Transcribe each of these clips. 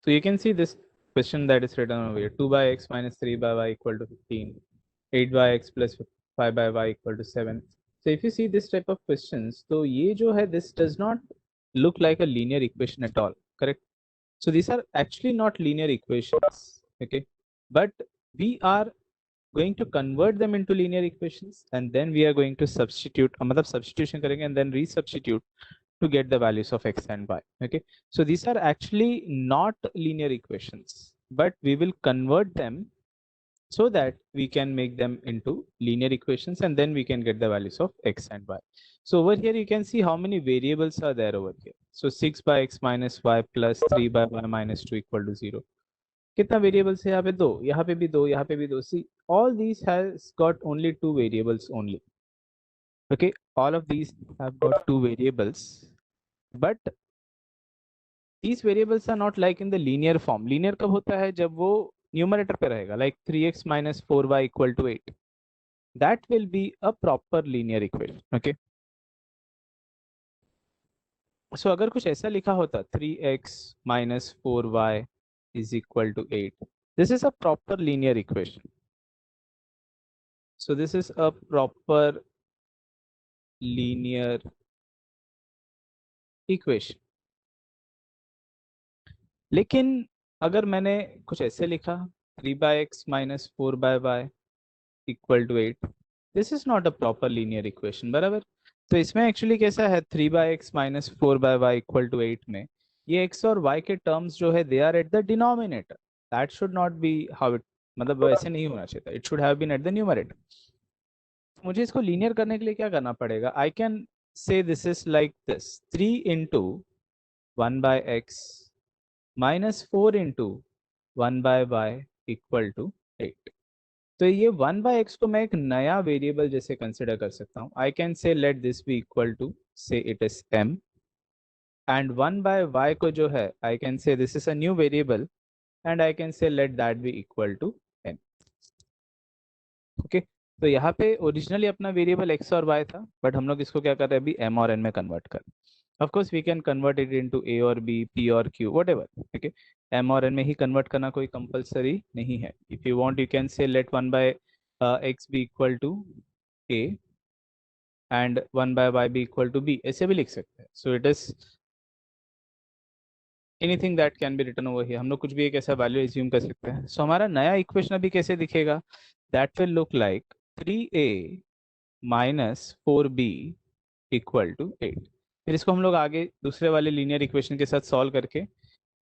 So you can see this question that is written over here. 2 by x minus 3 by y equal to 15. 8 by x plus 5 by y equal to 7. So if you see this type of questions, so ये जो है, this does not look like a linear equation at all, correct? So these are actually not linear equations, okay? But we are going to convert them into linear equations, and then we are going to substitute, मतलब substitution करेंगे and then resubstitute to get the values of x and y, okay? So these are actually not linear equations, but we will convert them so that we can make them into linear equations, and then we can get the values of x and y. So over here you can see how many variables are there over here. So 6 by x minus y plus 3 by y minus 2 equal to 0. कितना variables है यहाँ पे? दो, यहाँ पे भी दो, यहाँ पे भी दो. सी all these has got only two variables only, okay? All of these have got two variables, but these variables are not like in the linear form. linear कब होता है? जब वो न्यूमरेटर पे रहेगा, like 3x minus 4y equal to 8. That will be a proper linear equation, okay? So अगर कुछ ऐसा लिखा होता 3x minus 4y is equal to 8, this is a proper linear equation. So this is a proper linear equation. लेकिन अगर मैंने कुछ ऐसे लिखा 3 by x minus 4 by y equal to 8, this is not a proper linear equation, बराबर? तो इसमें actually कैसा है, 3 by x minus 4 by y equal to 8 में ये x और y के टर्म्स जो है they are at the denominator. That should not be how it, मतलब वैसे नहीं होना चाहिए था. It should have been at the numerator. मुझे इसको लीनियर करने के लिए क्या करना पड़ेगा? I can say this is like this 3 into 1 by x minus 4 into 1 by y equal to 8. तो ये 1 by x को मैं एक नया वेरिएबल जैसे कंसिडर कर सकता हूँ. I can say let this be equal to say it is m, and 1 by y को जो है I can say this is a new variable, and I can say let that be equal to n, okay? तो यहाँ पे originally अपना variable x और y था, but हम लोग इसको क्या कर रहे हैं अभी, m और n में कन्वर्ट कर. Of course we can convert it into a और b, p और q, व्हाटएवर, ओके? m और n में ही कन्वर्ट करना कोई कंपलसरी नहीं है. If you want you can say let 1 by x be equal to a and 1 by y be equal to b, ऐसे भी लिख सकते हैं. So it is anything that can be written over here. हम लोग कुछ भी एक ऐसा वैल्यू एज्यूम कर सकते हैं. सो हमारा नया इक्वेशन अभी कैसे दिखेगा? That will look like 3a minus 4b equal to 8. फिर इसको हम लोग आगे दूसरे वाले लीनियर इक्वेशन के साथ सॉल्व करके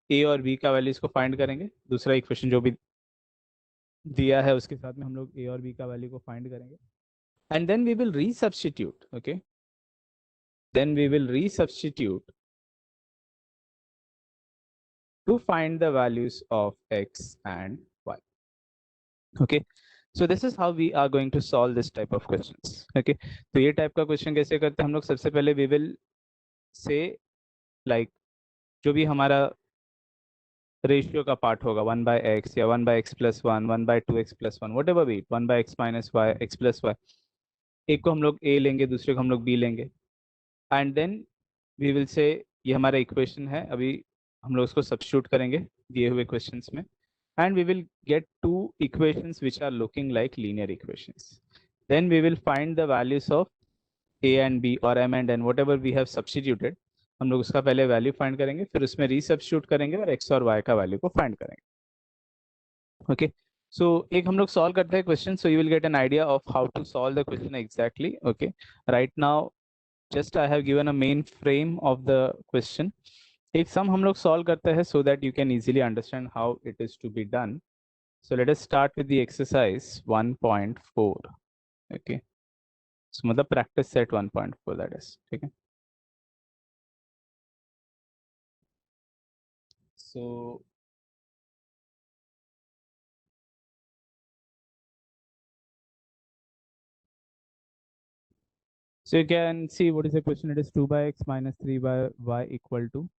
a और b का वैल्यू इसको फाइंड करेंगे. दूसरा इक्वेशन जो भी दिया है उसके साथ में हम लोग a और b का वैल्यू को फाइंड करेंगे, and then we will resubstitute, okay? Then we will resubstitute to find the values of x and y, okay? So this is how we are going to solve this type of questions, okay? तो ये type का question कैसे करते हैं हम लोग? सबसे पहले we will say like जो भी हमारा रेशियो का पार्ट होगा 1 by x या 1 by x plus 1, 1 by 2x plus 1, whatever be it, 1 by x minus y, x plus y, एक को हम लोग a लेंगे, दूसरे को हम लोग b लेंगे, and then we will say ये हमारा इक्वेशन है. अभी हम लोग उसको सब्स्टिट्यूट करेंगे दिए हुए क्वेश्चंस में, and we will get two equations which are looking like linear equations. Then we will find the values of a and b or m and n, whatever we have substituted. हम लोग उसका पहले value find करेंगे, फिर उसमें resubstitute करेंगे और x और y का वैल्यू को फाइंड करेंगे, ओके? सो एक हम लोग सॉल्व करते हैं question, so you will get an idea of how to solve the question exactly, okay? Right now just I have given a main frame of the question. एक सम हम लोग सॉल्व करते हैं so that you can easily understand how it is to be done. So let us start with the exercise 1.4, okay? So मतलब practice set 1.4, that is, ठीक है? So you can see what is the question. It is 2 by x minus 3 by y equal to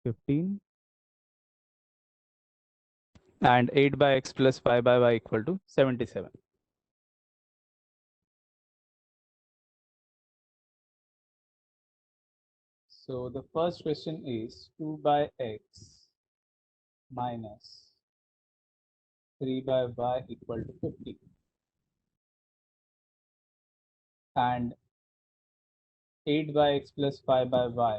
15, and 8 by x plus 5 by y equal to 77. So the first question is 2 by x minus 3 by y equal to 50 and 8 by x plus 5 by y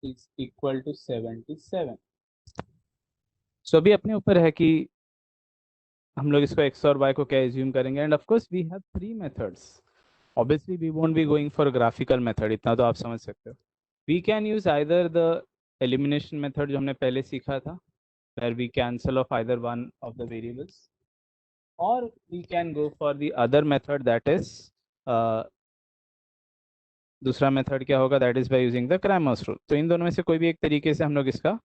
is equal to 77. So अभी अपने ऊपर है कि हम लोग इसको x और y को क्या एज्यूम करेंगे and of course we have three methods. Obviously we won't be going for graphical method, इतना तो आप समझ सकते हो. We can use either the elimination method जो हमने पहले सीखा था, where we cancel off either one of the variables, or we can go for the other method, that is दूसरा मेथड क्या होगा, that is by using the Cramer's rule. तो इन दोनों में से कोई भी एक तरीके से हम लोग इसका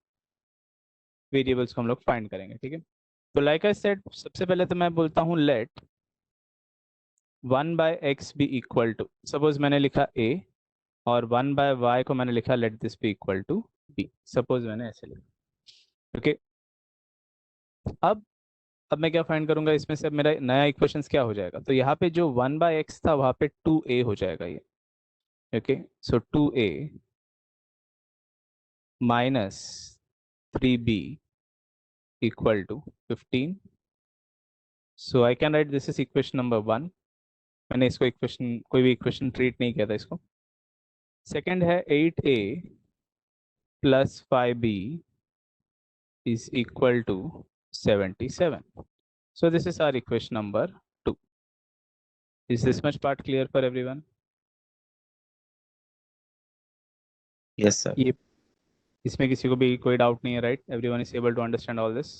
वेरिएबल्स को हम लोग फाइंड करेंगे. ठीक है, तो लाइक आई सेड, सबसे पहले तो मैं बोलता हूँ let 1 by x be equal to, suppose मैंने लिखा a और 1 बाय वाई को मैंने लिखा let this be equal to b. Suppose मैंने ऐसे लिखा. ओके, अब मैं क्या फाइंड करूंगा इसमें से, अब मेरा नया इक्वेशंस क्या हो जाएगा. तो यहाँ पे जो 1 बाय एक्स था वहाँ पे 2a हो जाएगा ये. Okay, so 2a minus 3b equal to 15. So I can write this is equation number 1. मैंने इसको इक्वेशन, कोई भी इक्वेशन ट्रीट नहीं किया था इसको. सेकेंड है 8a plus 5b is equal to 77. So this is our equation number 2. Is this much part clear for everyone? Yes, sir. ये इसमें किसी को भी कोई डाउट नहीं है, right? Everyone is able to understand all this.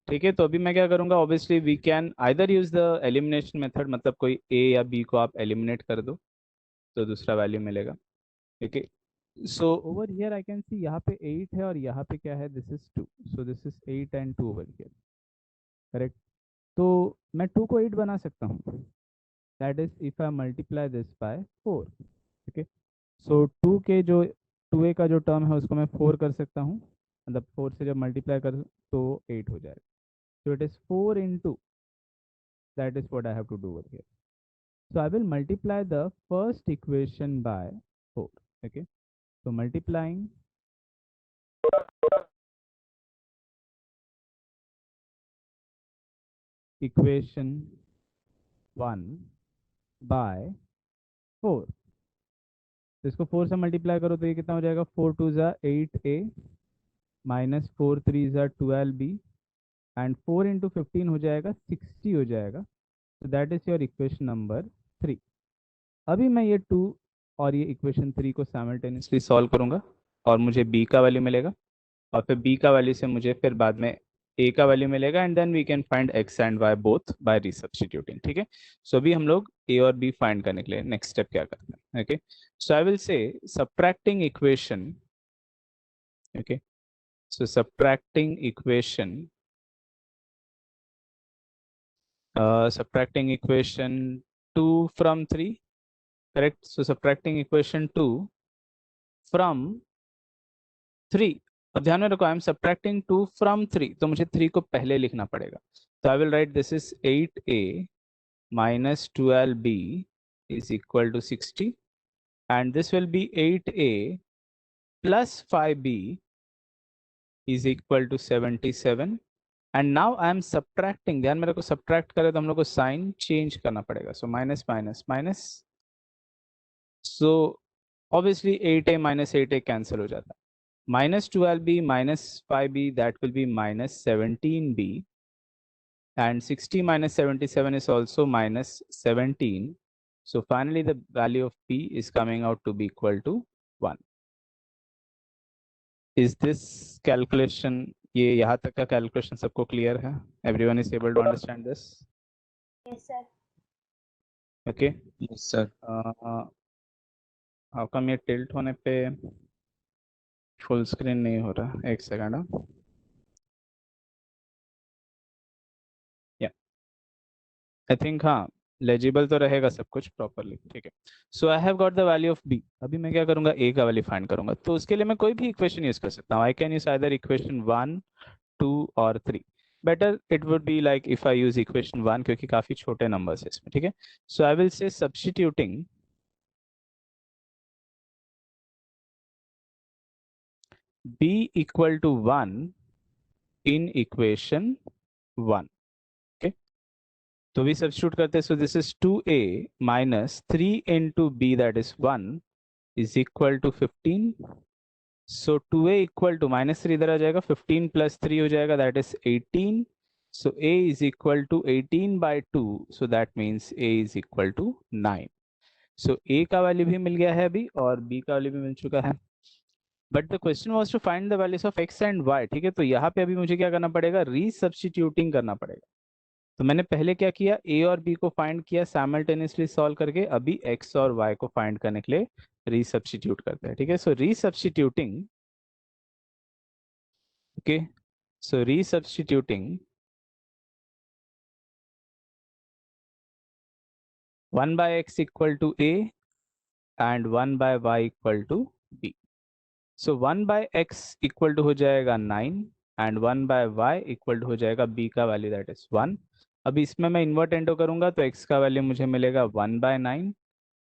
ठीक है, तो अभी मैं क्या करूंगा, obviously we can either use the elimination method, मतलब कोई ए या बी को आप एलिमिनेट कर दो तो दूसरा वैल्यू मिलेगा. ठीक है, so over here I can सी यहाँ पे 8 है और यहाँ पे क्या है, this is 2. So this is 8 and 2 over here, correct. तो मैं 2 को 8 बना सकता हूँ, that is if I multiply this by 4. ठीक है, सो 2 के जो 2a का जो टर्म है उसको मैं 4 कर सकता हूँ, मतलब 4 से जब मल्टीप्लाई कर तो 8 हो जाएगा. So it is 4 into, that is what I have to do over here. So I will multiply the first equation by 4. Okay, so multiplying equation 1 by 4. तो इसको 4 से मल्टीप्लाई करो तो ये कितना हो जाएगा, 4 2 ज़ा 8a माइनस 4 3 ज़ा 12b एंड 4 इंटू 15 हो जाएगा 60 हो जाएगा. तो that is your equation number 3. अभी मैं ये 2 और ये इक्वेशन 3 को साइमल्टेनियसली सॉल्व करूंगा और मुझे b का वैल्यू मिलेगा और फिर b का वैल्यू से मुझे फिर बाद में a का वैल्यू मिलेगा and then we can find x and y both by resubstituting. ठीक है, सो अभी हम लोग a और b फाइंड करने के लिए नेक्स्ट स्टेप क्या करते हैं. ओके, सो आई विल से subtracting equation. Okay, so subtracting equation subtracting equation 2 from 3, correct. So subtracting equation 2 from 3. अब ध्यान में रखो, आई एम सब्ट्रैक्टिंग 2 फ्रॉम 3, तो मुझे 3 को पहले लिखना पड़ेगा. तो I will write this is 8a minus 12b is equal to 60 and this will be 8a plus 5b is equal to 77. And now I am subtracting, ध्यान में रखो, सब्ट्रैक्ट करें तो हम लोग को साइन चेंज करना पड़ेगा. So minus minus minus, so obviously 8a minus 8a cancel हो जाता है. minus 12b minus 5b, that will be minus 17b, and 60 minus 77 is also minus 17. So finally the value of p is coming out to be equal to 1. Is this calculation, ये यहाँ तक का calculation सबको clear है? Everyone is able to understand this? Yes, sir. Okay. Yes, sir. How come ये tilt होने पे full screen नहीं हो रहा? एक सेकंड. आई थिंक हाँ, लेजिबल तो रहेगा सब कुछ प्रॉपरली. ठीक है, so I have got the value of b. अभी मैं क्या करूंगा, a का वैल्यू फाइंड करूंगा. तो उसके लिए मैं कोई भी इक्वेशन यूज कर सकता हूँ. I can use either equation 1 2 और 3. Better it would be like if I use equation 1 क्योंकि काफी छोटे नंबर्स है इसमें. ठीक है, so I will say substituting b equal to 1 in equation 1. Okay, तो भी सब्स्टिट्यूट करते हैं. So this is 2a minus 3 into b that is 1 is equal to 15. So 2a equal to -3 इधर आ जाएगा, 15 प्लस 3 हो जाएगा that is 18. So a is equal to 18 by 2. So that means a is equal to 9. So a का value भी मिल गया है अभी और b का वैल्यू भी मिल चुका है. But the question was to find the values of x and y. ठीक है, तो यहाँ पे अभी मुझे क्या करना पड़ेगा, रीसब्स्टिट्यूटिंग करना पड़ेगा. तो मैंने पहले क्या किया, a और b को फाइंड किया साइमल्टेनियसली सॉल्व करके. अभी x और y को फाइंड करने के लिए रीसब्स्टिट्यूट करते हैं. ठीक है, so resubstituting. Okay, so resubstituting 1 by x equal to a and 1 by y equal to b. So 1 by x equal to हो जाएगा 9 and 1 by y equal to हो जाएगा b का वैल्यू दैट इज 1. अभी इसमें मैं इन्वर्ट एंडो करूंगा तो x का वैल्यू मुझे मिलेगा 1 by 9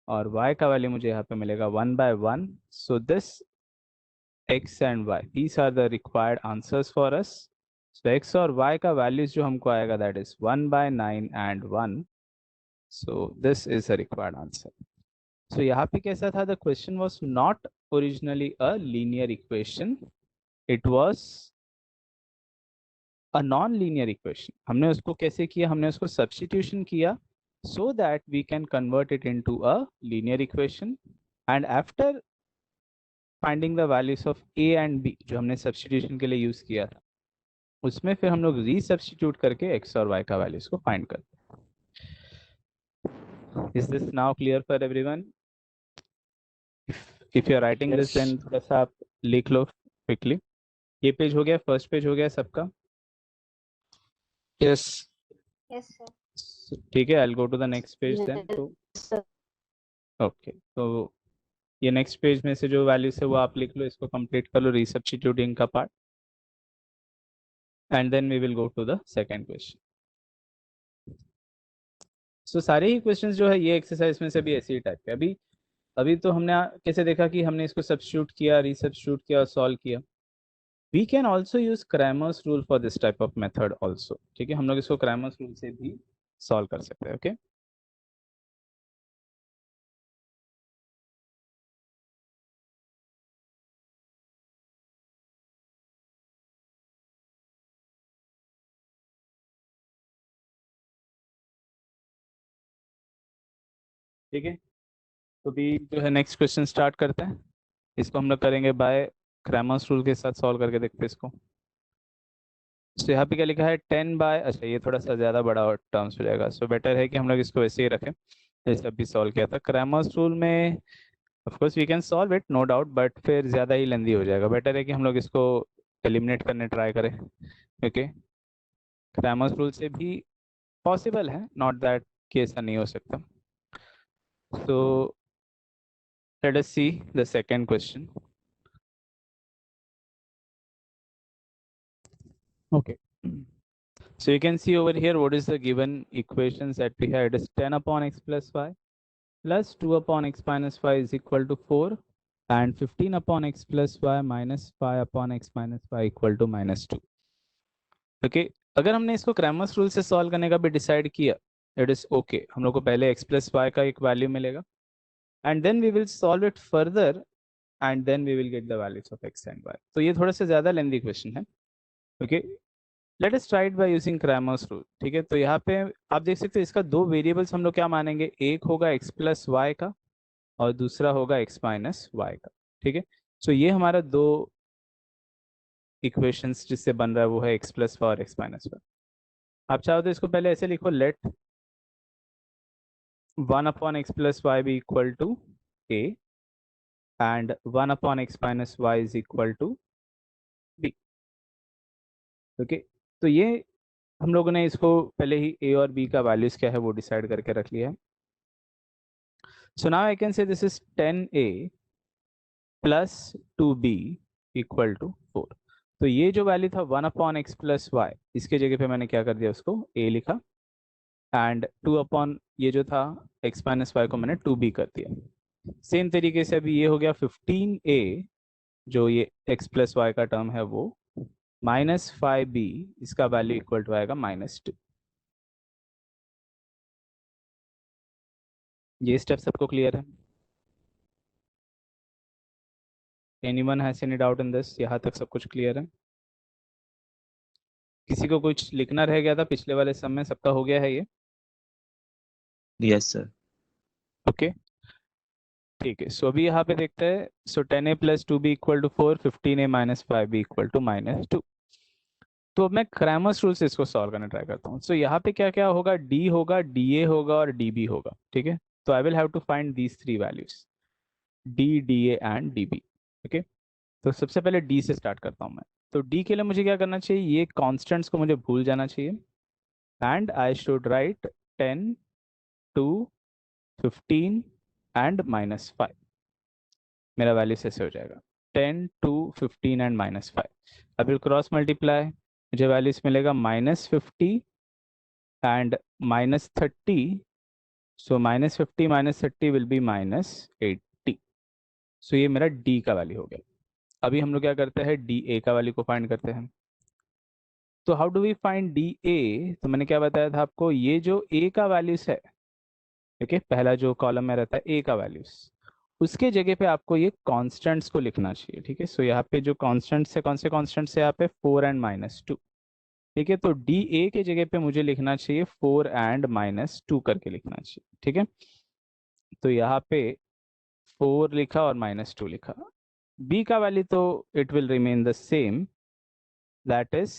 और y का वैल्यू मुझे यहाँ पे मिलेगा 1 by 1. So this x and y, these are the required answers for us. So x और y का वैल्यूज जो हमको आएगा that is 1 by 9 and 1. So this is a required answer. So यहाँ पे कैसा था, the question was not originally a linear equation, it was a non-linear equation. हमने उसको कैसे किया, हमने उसको substitution किया so that we can convert it into a linear equation. And after finding the values of a and b जो हमने substitution के लिए यूज किया था, उसमें फिर हम लोग रीसब्स्टिट्यूट करके x और y का वैल्यूज को फाइंड करते हैं. Is this now clear for everyone? If you are writing this, then थोड़ा सा आप लिख लो क्विकली. ये पेज हो गया, फर्स्ट पेज हो गया सबका. Yes. Yes, sir. ठीक है, I'll go to the next page then. तो Sir. ओके, तो ये नेक्स्ट पेज में से जो वैल्यूज है वो आप लिख लो, इसको कंप्लीट कर लो रीसब्स्टिट्यूटिंग का part, and then we will go to the second question. So सारे ही क्वेश्चंस जो है ये एक्सरसाइज में से भी ऐसे ही टाइप के. अभी अभी तो हमने कैसे देखा कि हमने इसको सब्स्टिट्यूट किया, रीसब्स्टिट्यूट किया और सॉल्व किया. We can also use Cramer's rule for this type of method also. ठीक है, हम लोग इसको क्रैमर्स रूल से भी सॉल्व कर सकते हैं. ओके, ठीक है. तो भी जो है नेक्स्ट क्वेश्चन स्टार्ट करते हैं. इसको हम लोग करेंगे बाय क्रैमर्स रूल के साथ सॉल्व करके देखते हैं इसको. तो यहाँ पे क्या लिखा है 10 बाय, अच्छा ये थोड़ा सा ज़्यादा बड़ा टर्म्स हो जाएगा, सो बेटर है कि हम लोग इसको वैसे ही रखें जैसे अभी सॉल्व किया था. क्रैमर्स रूल में of course we can solve it no doubt, but फिर ज़्यादा ही लेंदी हो जाएगा. बेटर है कि हम लोग इसको एलिमिनेट करने ट्राई करें. ओके, क्रैमर्स रूल से भी पॉसिबल है, नॉट दैट कि ऐसा नहीं हो सकता. So let us see the second question. Okay. So you can see over here what is the given equations that we had. It is 10 upon x plus y plus 2 upon x minus y is equal to 4 and 15 upon x plus y minus 5 upon x minus y equal to -2. Okay, अगर हमने इसको Cramer's rule से solve करने का भी decide किया, it is okay. हम लोग को पहले x plus y का एक वैल्यू मिलेगा and then we will solve it further and then we will get the values of x and y. तो ये थोड़ा सा ज़्यादा लेंदी क्वेश्चन है. Okay, let us try it by using Cramer's rule. ठीक है, तो यहाँ पे आप देख सकते हैं इसका दो वेरिएबल्स हम लोग क्या मानेंगे, एक होगा x प्लस वाई का और दूसरा होगा x माइनस वाई का. ठीक है, सो ये हमारा दो इक्वेशंस जिससे बन रहा है वो है x प्लस वाई और x माइनस वाई. आप चाहो तो इसको पहले ऐसे लिखो, let 1 upon x plus y be equal to a and 1 upon x minus y is equal to b. Okay, तो ये हम लोगों ने इसको पहले ही a और b का वैल्यूज क्या है वो डिसाइड करके रख लिया है. So now I can say this is 10a plus 2b equal to 4. तो ये जो वैल्यू था 1 अपॉन एक्स प्लस वाई, इसके जगह पे मैंने क्या कर दिया, उसको a लिखा एंड 2 अपॉन ये जो था x माइनस वाई को मैंने 2b कर दिया. सेम तरीके से अभी ये हो गया 15a जो ये x प्लस वाई का टर्म है वो -5b इसका वैल्यू इक्वल टू आएगा -2। ये स्टेप सबको क्लियर है? Anyone has any doubt in this? यहाँ तक सब कुछ क्लियर है? किसी को कुछ लिखना रह गया था पिछले वाले सम में? सबका हो गया है ये? Yes, sir. ओके ठीक है। सो अभी यहाँ पे देखते हैं। सो 10a + 2b = 4, 15a - 5b = -2। तो अब मैं क्रैमर्स रूल से इसको सॉल्व करने ट्राई करता हूँ। सो यहाँ पे क्या क्या होगा, d होगा, dA होगा और db होगा। ठीक है, तो I will have to find these 3 values, d, dA and db। Okay, तो सबसे पहले d से स्टार्ट करता हूँ मैं। तो d के लिए मुझे क्या करना चाहिए, ये कॉन्स्टेंट्स को मुझे भूल जाना चाहिए and I should right 10, 2, 15 and -5। मेरा वैल्यू ऐसे हो जाएगा 10, 2, 15 एंड -5। अब विल क्रॉस मल्टीप्लाई, मुझे वैल्यूज मिलेगा -50 एंड -30। So -50 -30 will be -80। सो ये मेरा d का वैल्यू हो गया। अभी हम लोग क्या करते हैं, dA का वैल्यू को फाइंड करते हैं। तो how do we find dA? तो मैंने क्या बताया था आपको, ये जो a का वैल्यूज है, ठीक है, पहला जो कॉलम में रहता है a का वैल्यूज, उसके जगह पे आपको ये कांस्टेंट्स को लिखना चाहिए। ठीक है, सो यहाँ पे जो कांस्टेंट्स है, कौन से कांस्टेंट्स है यहाँ पे, 4 एंड -2। ठीक है, तो dA के जगह पे मुझे लिखना चाहिए 4 एंड -2 करके लिखना चाहिए। ठीक है, तो यहाँ पे 4 लिखा और -2 लिखा। b का वैल्यू तो it will remain the same, that is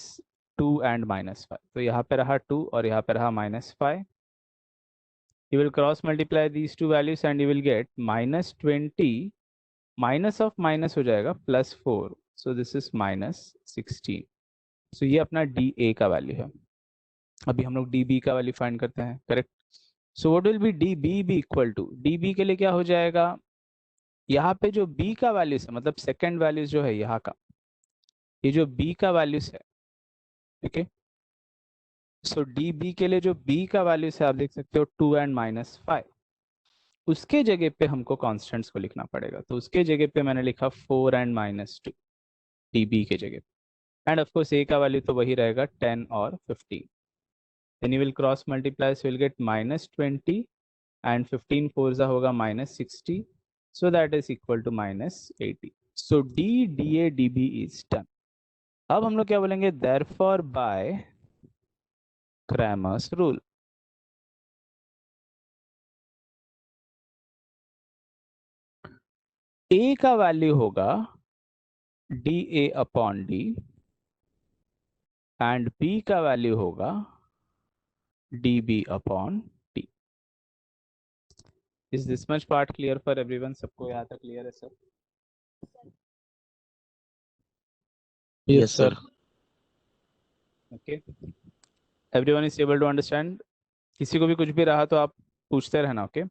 2 and -5। तो यहाँ पे रहा 2 और यहाँ पे रहा -5। You will cross multiply these two values and you will get -20 minus of minus हो जाएगा +4, सो दिस इज -16। सो ये अपना dA का वैल्यू है। अभी हम लोग dB का वैल्यू फाइंड करते हैं, correct. So what will be dB भी इक्वल टू, dB के लिए क्या हो जाएगा, यहाँ पे जो B का वैल्यूज है, मतलब सेकेंड वैल्यूज जो है यहाँ का, ये जो B का वैल्यूज है, ठीक है, सो dB के लिए जो B का वैल्यूज है आप देख सकते हो 2 एंड -5, उसके जगह पे हमको कॉन्स्टेंट्स को लिखना पड़ेगा। तो उसके जगह पे मैंने लिखा 4 एंड -2 dB के जगह पे, एंड ऑफ कोर्स a का वैल्यू तो वही रहेगा 10 और 15। Then you will cross multiply, so will get -20 and 15 4 जा होगा -60, so that is equal to -80। सो d, dA, dB is done. अब हम लोग क्या बोलेंगे, therefore by Cramer's rule, a का वैल्यू होगा dA upon d and b का वैल्यू होगा dB upon d। Is this much part clear for everyone? सबको यहाँ तक क्लियर है sir? Yes, sir. Okay, everyone is able to understand? किसी को भी कुछ भी रहा तो आप पूछते रहना। ओके,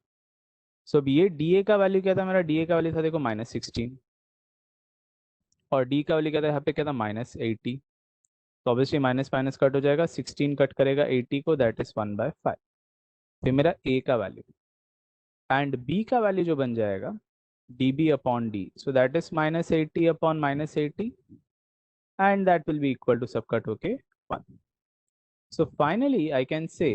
सो अब ये dA का वैल्यू क्या था, मेरा dA का वैल्यू था देखो -16, और d का वैल्यू क्या था यहाँ पे, क्या था -80। तो ऑब्वियसली माइनस माइनस कट हो जाएगा, 16 कट करेगा 80 को, दैट इज 1/5। फिर मेरा a का वैल्यू एंड b का वैल्यू जो बन जाएगा dB upon d, so that is -80 upon -80 and that will be equal to सब कट होके 1। So finally I can say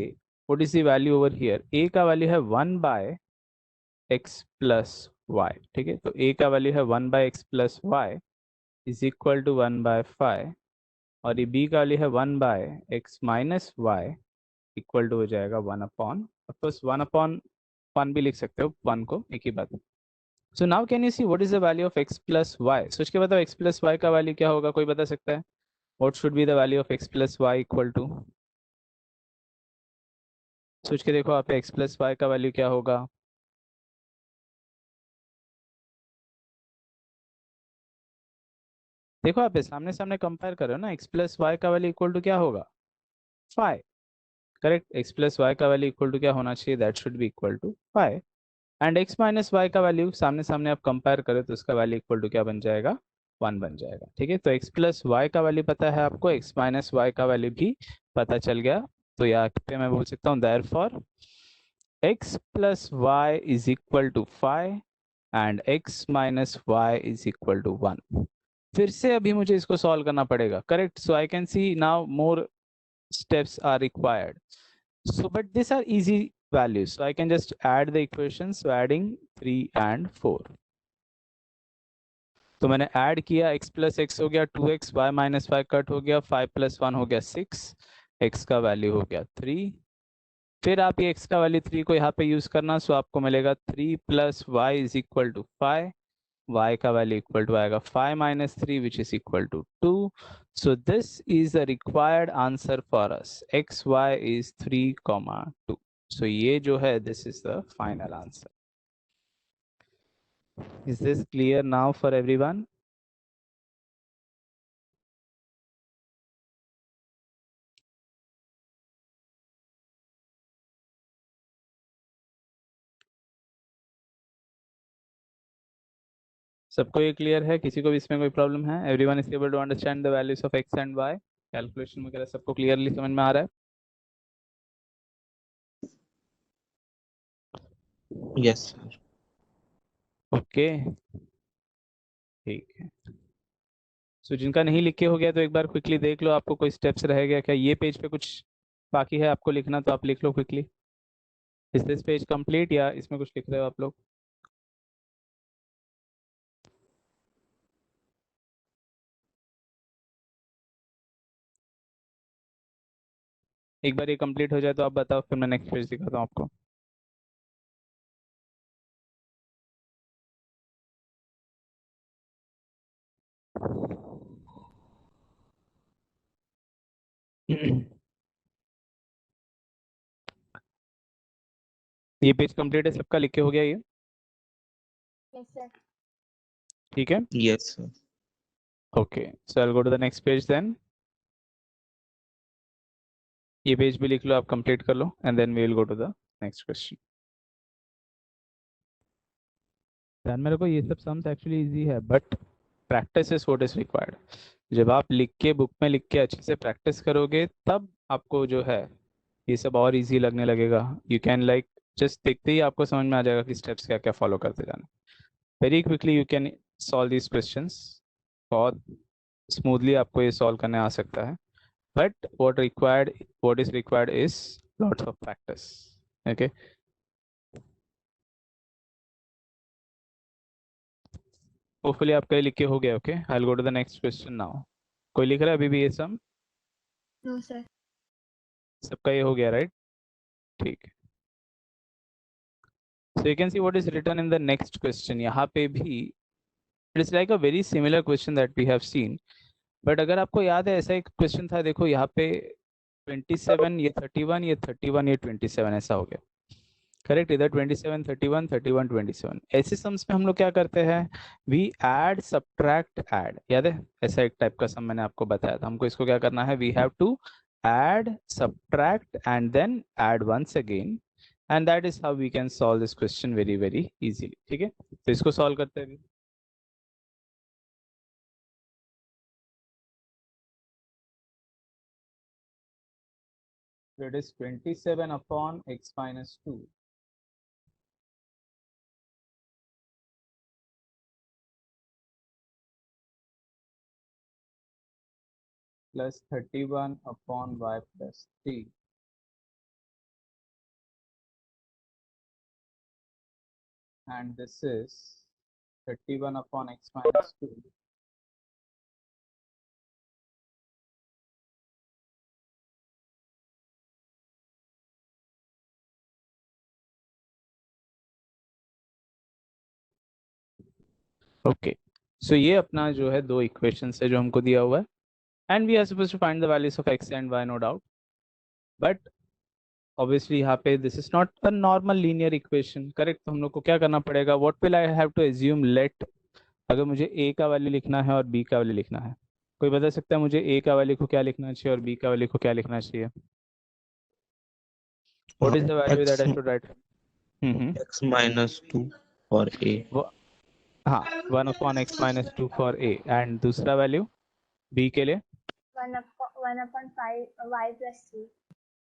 what is the value over here, a का value है 1/x + y। ठीक है, तो a का वैल्यू है 1/x + y is equal to 1/5, और ये b का वैल्यू है 1/x - y इक्वल टू हो जाएगा 1/, 1/1 भी लिख सकते हो, 1 को एक ही बात है। So now can you see what is the value of x + y? सोच के बताओ x + y का वैल्यू क्या होगा, कोई बता सकता है? What should be the value of x + y equal to? सोच के देखो आप, x + y का वैल्यू क्या होगा? देखो आप सामने सामने कंपेयर करो ना, x + y का वैल्यू इक्वल टू क्या होगा, 5। करेक्ट, x + y का वैल्यू इक्वल टू क्या होना चाहिए, that should be equal to 5। And x - y का वैल्यू सामने सामने आप कंपेयर करें तो उसका वैल्यू इक्वल टू क्या बन जाएगा, 1 बन जाएगा। ठीक है, तो x + y का वैल्यू पता है आपको, x - y का वैल्यू भी पता चल गया। तो यहाँ पे मैं बोल सकता हूँ therefore x + y is equal to 5 and x minus y is equal to 1। फिर से अभी मुझे इसको सॉल्व करना पड़ेगा, correct? So I can see now more steps are required. So, but these are easy values. So I can just add the equations. So adding 3 and 4. तो मैंने add किया, x प्लस एक्स हो गया 2x, y minus Y cut हो गया, 5 plus 1 हो गया 6, x का वैल्यू हो गया 3। फिर आप ये x का वैल्यू 3 को यहाँ पे यूज करना, सो आपको मिलेगा 3 plus y is equal to 5, y का वैल्यू इक्वल टू आएगा 5 minus 3 which is equal to 2। So this is the required answer for us, x y is 3, 2। So ये जो है this is the final answer. Is this clear now for everyone? सबको ये clear है? किसी को भी इसमें कोई प्रॉब्लम है? Everyone is able to understand the values of x and y? Calculation वगैरह सबको क्लियरली समझ में आ रहा है? Yes, sir. ओके, ठीक है। सो जिनका नहीं लिख के हो गया तो एक बार क्विकली देख लो, आपको कोई स्टेप्स रह गया क्या? ये पेज पे कुछ बाकी है आपको लिखना, तो आप लिख लो quickly. Is this page complete या इसमें कुछ लिख रहे हो आप लोग? एक बार ये कंप्लीट हो जाए तो आप बताओ, फिर मैं नेक्स्ट पेज दिखाता हूँ आपको। ये पेज कंप्लीट है सबका? लिख के हो गया ये? Yes, sir. ठीक है, Yes, sir. Okay. So I go to the next page then. ये पेज भी लिख लो, आप कंप्लीट कर लो, and then we will go to the next question. ध्यान में रखो, ये सब सम्स एक्चुअली इजी है, but practice is what is required. जब आप लिख के बुक में लिख के अच्छे से प्रैक्टिस करोगे, तब आपको जो है ये सब और इजी लगने लगेगा। यू कैन लाइक जस्ट देखते ही आपको समझ में आ जाएगा कि स्टेप्स क्या क्या फॉलो करते जाना। Very quickly you can solve these questions. बहुत स्मूथली आपको ये सॉल्व करने आ सकता है, but what is required is lots of practice. Okay, hopefully आपका ये लिख के हो गया। Okay, I will go to the next question now. कोई लिख रहा है अभी भी ये सम? No, sir. सबका ये हो गया, राइट? ठीक है। So you can see what is written in the next question. यहाँ पे भी it is like a very similar question that we have seen, but अगर आपको याद है ऐसा एक क्वेश्चन था, देखो यहाँ पे 27, ये 31, ये 31, ये 27 ऐसा हो गया, करेक्ट? इधर 27, 31, 31, 27। ऐसे सम्स में हम लोग क्या करते हैं? वी ऐड सब्ट्रैक्ट ऐड, याद है? ऐसा एक टाइप का सम मैंने आपको बताया था। हमको इसको क्या करना है? We have to add subtract and then add once again, and that is how we can solve this question very very easily. ठीक है, तो इसको सॉल्व करते हैं। It is 27 upon x minus 2 plus 31 upon y plus 3 and this is 31 upon x minus 2 okay. So ये अपना जो है दो इक्वेशंस है जो हमको दिया हुआ है, and we are suppose to find the values of x and y, no doubt. But obviously यहाँ पे this is not a normal linear equation, correct? तो हम लोग को क्या करना पड़ेगा? What will I have to assume? Let, अगर मुझे a का वैल्यू लिखना है और b का वैल्यू लिखना है, कोई बता सकता है मुझे a का वैल्यू को क्या लिखना चाहिए और b का वैल्यू को क्या लिखना चाहिए? What is the value that I should right? X minus 2 for A. हाँ, 1 upon x minus 2 for a, and दूसरा वैल्यू b के लिए? 1 upon 5 y plus 3.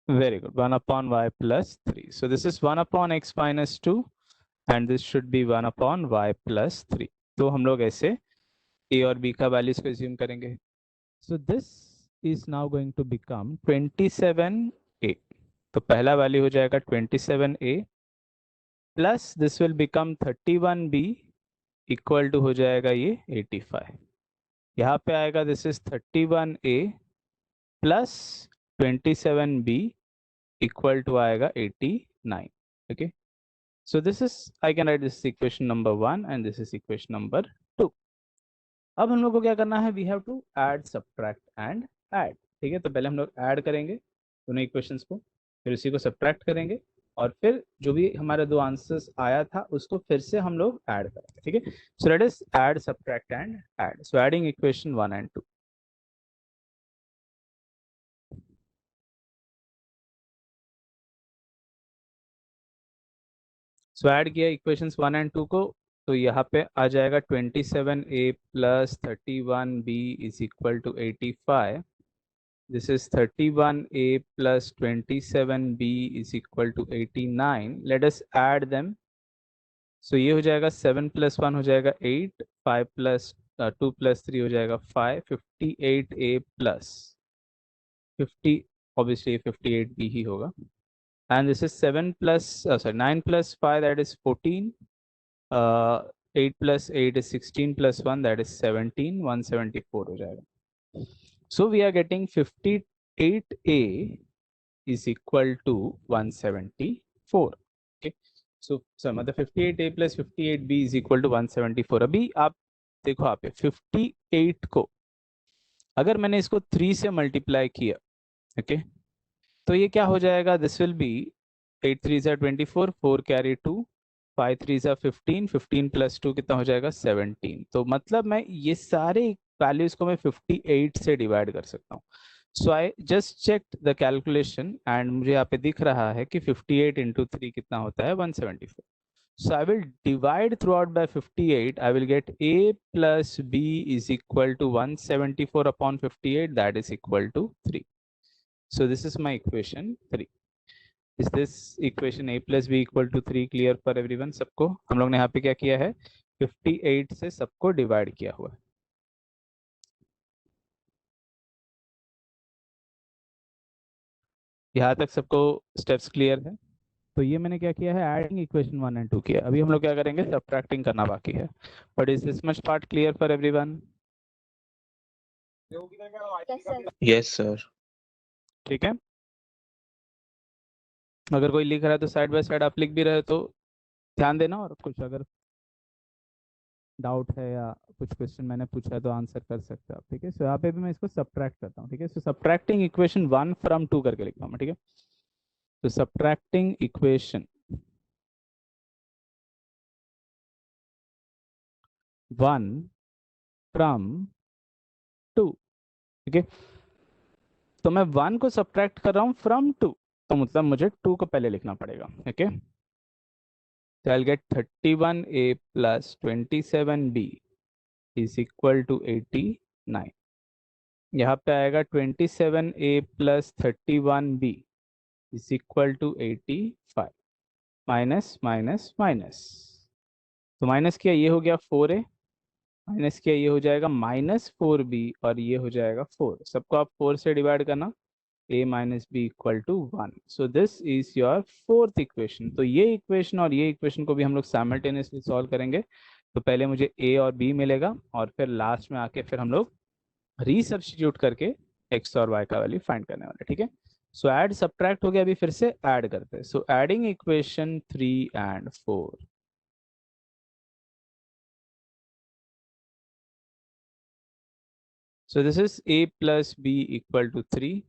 Very good, 1 upon y plus 3. So this is 1 upon x minus 2 and this should be 1/y+3। तो हम लोग ऐसे a और b का वैल्यूज को एज्यूम करेंगे। So this is now going to become 27a। तो पहला वैल्यू हो जाएगा 27a plus this will become 31b equal to हो जाएगा ये 85। यहाँ पे आएगा this is 31a plus 27b equal to आएगा 89। Okay, so this is, I can write this is equation number 1 and this is equation number 2। अब हम लोग को क्या करना है, we have to add subtract and add. ठीक है, तो पहले हम लोग ऐड करेंगे दोनों इक्वेशंस को, फिर उसी को सब्ट्रैक्ट करेंगे और फिर जो भी हमारा दो आंसर्स आया था उसको फिर से हम लोग ऐड करेंगे। ठीक है, so let us add subtract and add. So adding equation 1 and 2। So add किया इक्वेशंस 1 and 2 को, तो यहाँ पे आ जाएगा 27a plus 31b is equal to 85। This is 31a plus 27b is equal to 89। Let us add them. So ये हो जाएगा 7 + 1 हो जाएगा 8, 5 + 2 + 3 हो जाएगा 5, 58a प्लस 50, ऑब्वियसली 58b ही होगा। And this is 7 plus 9 + 5 that is 14, 8 + 8 is 16 + 1 that is 17, 174 हो जाएगा। So we are getting 58a is equal to 174। okay, so मतलब 58a plus 58b is equal to 174। अभी आप देखो आप 58 को अगर मैंने इसको 3 से मल्टीप्लाई किया, ओके, तो ये क्या हो जाएगा, दिस विल बी 8 3 ज़ा 24, 4 कैरी 2, 5 3 ज़ा 15, 15 + 2 कितना हो जाएगा 17। तो मतलब मैं ये सारे वैल्यूज को मैं 58 से डिवाइड कर सकता हूँ। So I just checked the calculation and मुझे यहाँ पे दिख रहा है कि 58 × 3 कितना होता है 174। So I will divide throughout by 58. I will get a plus b is equal to 174/58, that is equal to 3. So this is my equation 3। Is this equation a plus b equal to 3 clear for everyone? सबको हम लोग ने यहाँ पे क्या किया है, 58 से सबको डिवाइड किया हुआ है। यहाँ तक सबको स्टेप्स क्लियर है? तो ये मैंने क्या किया है, एडिंग इक्वेशन 1 and 2 किया। अभी हम लोग क्या करेंगे, सब्ट्रैक्टिंग करना बाकी है। But is this much part clear for everyone? Yes, sir. Yes, sir. ठीक है, अगर कोई लिख रहा है तो साइड बाय साइड आप लिख भी रहे तो ध्यान देना, और कुछ अगर डाउट है या कुछ क्वेश्चन मैंने पूछा है तो आंसर कर सकते हो आप। ठीक है, सो यहाँ पे भी मैं इसको सब्ट्रैक्ट करता हूँ। ठीक है, सो सब्ट्रैक्टिंग इक्वेशन 1 from 2 करके लिखता हूँ मैं। ठीक है, तो सब्ट्रैक्टिंग इक्वेशन 1 from 2। ठीक है, तो मैं 1 को सब्ट्रैक्ट कर रहा हूँ फ्रॉम 2, तो मतलब मुझे 2 को पहले लिखना पड़ेगा। Okay, so I'll get 31a plus 27b is equal to 89। यहाँ पे आएगा 27a plus 31b is equal to 85। Minus minus minus, तो माइनस किया ये हो गया 4a, माइनस किया ये हो जाएगा -4b और ये हो जाएगा 4। सबको आप 4 से डिवाइड करना, a minus b equal to 1। so this is your fourth equation। तो ये इक्वेशन और ये इक्वेशन को भी हम लोग साइमल्टेनियसली सॉल्व करेंगे। तो पहले मुझे a और b मिलेगा और फिर लास्ट में आके फिर हम लोग रीसब्स्टिट्यूट करके x और y का वैल्यू फाइंड करने वाले। ठीक है, सो ऐड सब्ट्रैक्ट हो गया, अभी फिर से ऐड करते हैं। सो adding equation 3 and 4। so this is a plus b equal to 3,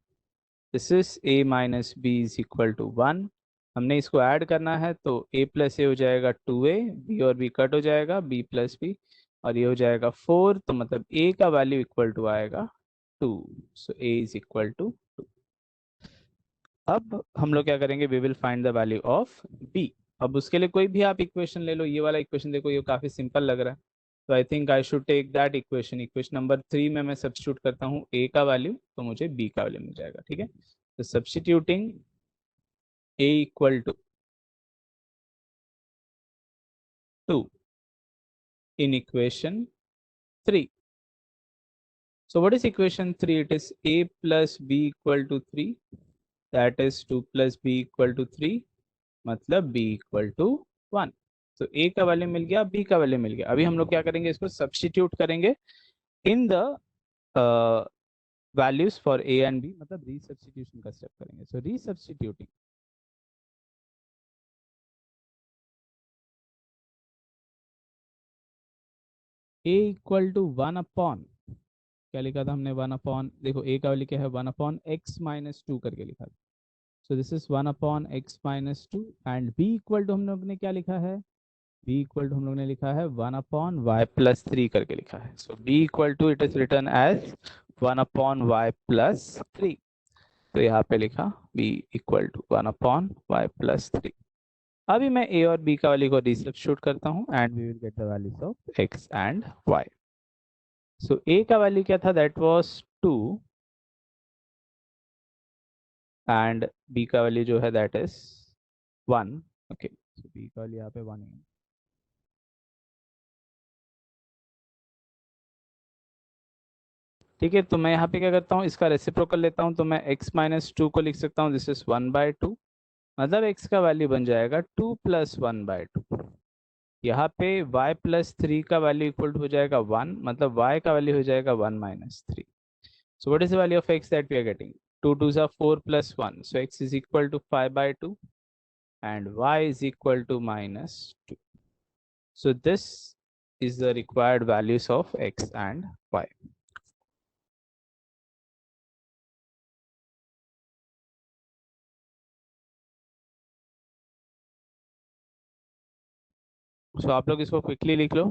this is a minus b is equal to 1। हमने इसको ऐड करना है तो a प्लस ए हो जाएगा 2a, b और b कट हो जाएगा, b प्लस b, और ये हो जाएगा 4। तो मतलब a का वैल्यू इक्वल टू आएगा 2। So a is equal to 2। अब हम लोग क्या करेंगे, we will find the value of b। अब उसके लिए कोई भी आप इक्वेशन ले लो, ये वाला इक्वेशन देखो, ये काफी सिंपल लग रहा है। तो I think I should take that equation. Equation number 3 में मैं सब्स्टिट्यूट करता हूँ a का वैल्यू, तो मुझे b का वैल्यू मिल जाएगा। ठीक है, तो substituting a equal to 2 in equation 3. So what is equation 3? It is a plus b equal to 3, that is 2 plus b equal to 3, मतलब b equal to 1. तो a का वैल्यू मिल गया, b का वैल्यू मिल गया. अभी हम लोग क्या करेंगे, इसको सब्स्टिट्यूट करेंगे in the values for a and b, मतलब रीसब्स्टिट्यूशन का स्टेप करेंगे. So resubstituting a equal to 1 upon, क्या लिखा था हमने, 1 अपॉन, देखो a का वैल्यू क्या है, 1 अपॉन x माइनस 2 करके लिखा था. So this is 1 upon x minus 2. And b equal to हम लोग ने क्या लिखा है, b इक्वल टू हम लोग ने लिखा है 1 अपॉन y प्लस 3 करके लिखा है. So b equal to it is written as 1 upon y plus 3. तो यहाँ पे लिखा b equal to 1 upon y plus 3. अभी मैं a और b का वैल्यू को रिसब्स्टिट्यूट करता हूँ and we will get the values of x and y. So a का वैल्यू क्या था, दैट वाज 2 एंड b का वैल्यू जो है that is 1. Okay, so b का वैल्यू यहाँ पे 1 है. ठीक है, तो मैं यहाँ पे क्या करता हूँ, इसका रेसिप्रोकल लेता हूँ, तो मैं x माइनस 2 को लिख सकता हूँ, दिस इज 1/2, मतलब x का वैल्यू बन जाएगा 2 प्लस 1/2. यहाँ पे y प्लस 3 का वैल्यू इक्वल हो जाएगा 1, मतलब y का वैल्यू हो जाएगा 1 minus 3. So what is the value of x that we are getting, 2 2s are 4 plus 1, so x is equal to 5/2 and y is equal to minus 2. So this is the required values of x and y. So आप लोग इसको quickly लिख लो,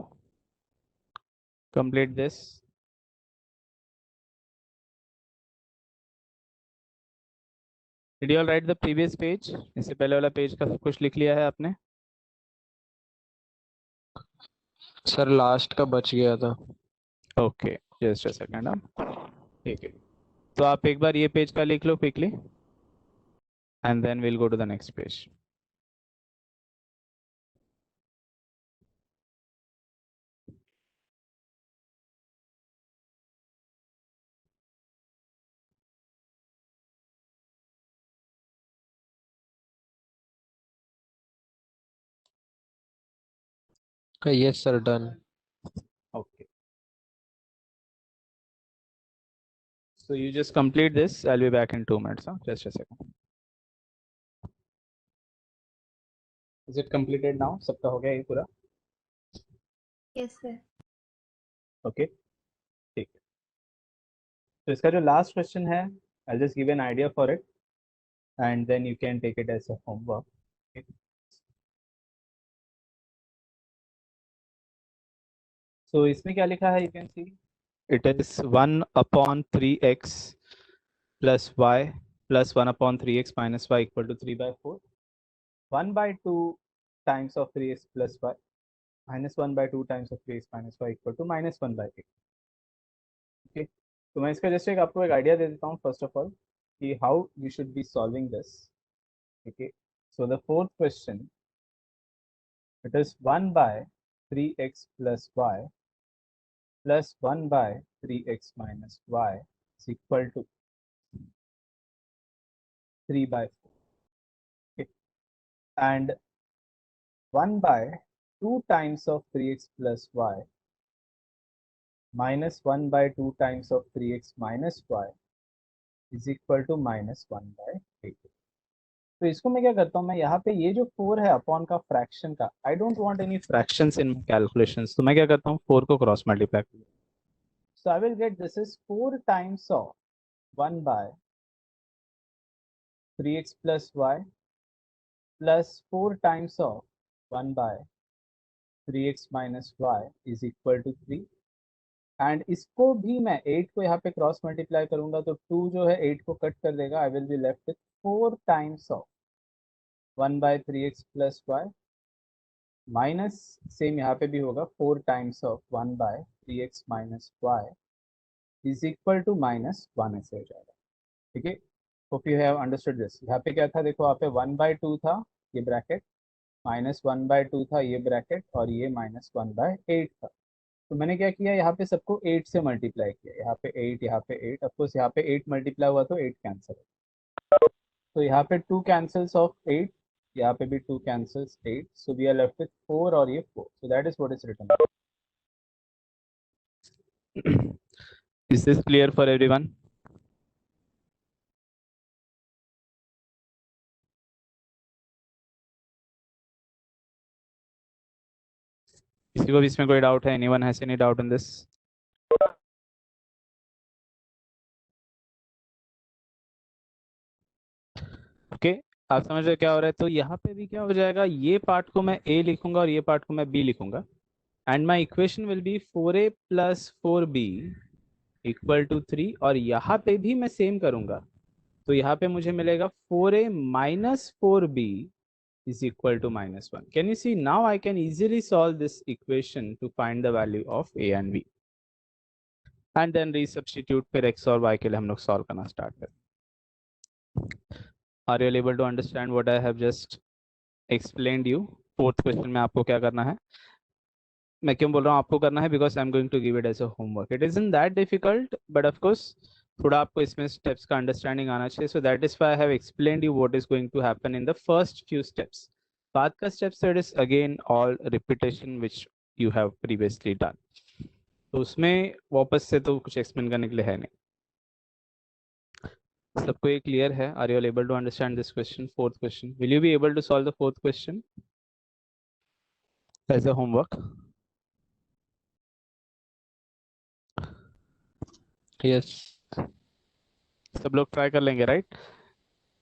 complete this. Did you all write the previous page? इससे पहले वाला page का सब कुछ लिख लिया है आपने? सर लास्ट का बच गया था. Okay, just a second. ठीक है, तो आप एक बार ये पेज का लिख लो quickly and then will go to the next page. Yes sir, done. Okay, so you just complete this. I'll be back in 2 minutes. Just a second. Is it completed now? सबका हो गया ये पूरा? Yes, sir. Okay, ठीक है. तो इसका जो लास्ट क्वेश्चन है, I'll just give an idea for it and then you can take it as a homework. Okay. So इसमें क्या लिखा है, you can see it is 1 upon 3x plus y plus 1 upon 3x minus y equal to 3/4. 1/2 times of 3x plus y minus 1/2 times of 3x minus y equal to minus 1/8. Okay, तो मैं इसका just एक आपको एक idea दे देता हूँ first of all कि how you should be solving this. Okay, so the fourth question, it is 1/3x plus y plus 1/3x minus y is equal to 3/4. Okay, and 1/2 times of 3x plus y minus 1/2 times of 3x minus y is equal to minus 1/8. तो इसको मैं क्या करता हूँ, मैं यहाँ पे ये जो 4 है अपॉन का फ्रैक्शन का, I don't want any fractions in calculations, तो मैं क्या करता हूँ 4 को क्रॉस मल्टीप्लाई करता हूँ. So I will get this is 4 times of 1/3x plus y plus 4 times of 1/3x minus y is equal to 3. And इसको भी मैं 8 को यहाँ पे क्रॉस मल्टीप्लाई करूंगा तो 2 जो है 8 को कट कर देगा. I will be left with 4 times of 1/3x plus y minus same यहाँ पे भी होगा 4 times of 1/3x minus y is equal to minus 1 ऐसे हो जाएगा. ठीक है, hope you have understood this. यहाँ पे क्या था, देखो यहाँ पे 1/2 था ये ब्रैकेट -1/2 था ये ब्रैकेट, और ये -1/8 था। तो मैंने क्या किया, यहाँ पे सबको 8 से मल्टीप्लाई किया, यहाँ पे 8, यहाँ पे 8, ऑफकोर्स यहाँ पे 8 मल्टीप्लाई हुआ तो 8 कैंसिल। तो यहाँ पे 2 कैंसल्स ऑफ 8, यहाँ पे भी 2 cancels 8, so we are left with 4 और ये 4, so that is what is written. Is this clear for everyone? किसी को भी इसमें कोई डाउट है? Anyone has any doubt in this? Okay, आप समझ रहे क्या हो रहा है? तो यहाँ पे भी क्या हो जाएगा, ये पार्ट को मैं a लिखूंगा और ये पार्ट को मैं b लिखूंगा, and my equation will be 4a + 4b = 3, और यहाँ पे भी मैं सेम करूंगा, तो यहाँ पे मुझे मिलेगा 4a - 4b = -1. Can you see now I can easily solve this equation to find the value of a and b, and then resubstitute, फिर x और y के लिए हम लोग सॉल्व करना स्टार्ट करें. Are you able to understand what I have just explained you? Fourth question में आपको क्या करना है, मैं क्यों बोल रहा हूँ आपको करना है, because I am going to give it as a homework. It isn't that difficult, but of course थोड़ा आपको इसमें स्टेप्स का अंडरस्टैंडिंग आना चाहिए. So that is why I have explained you what is going to happen in the first few steps. बाद का steps it is again all repetition which you have previously done. तो उसमें वापस से तो कुछ एक्सप्लेन करने के लिए है नहीं. सबको ये क्लियर है? Are you able to understand this question, fourth question? Will you be able to solve the fourth question as a homework? Yes, सब लोग ट्राई कर लेंगे, राइट?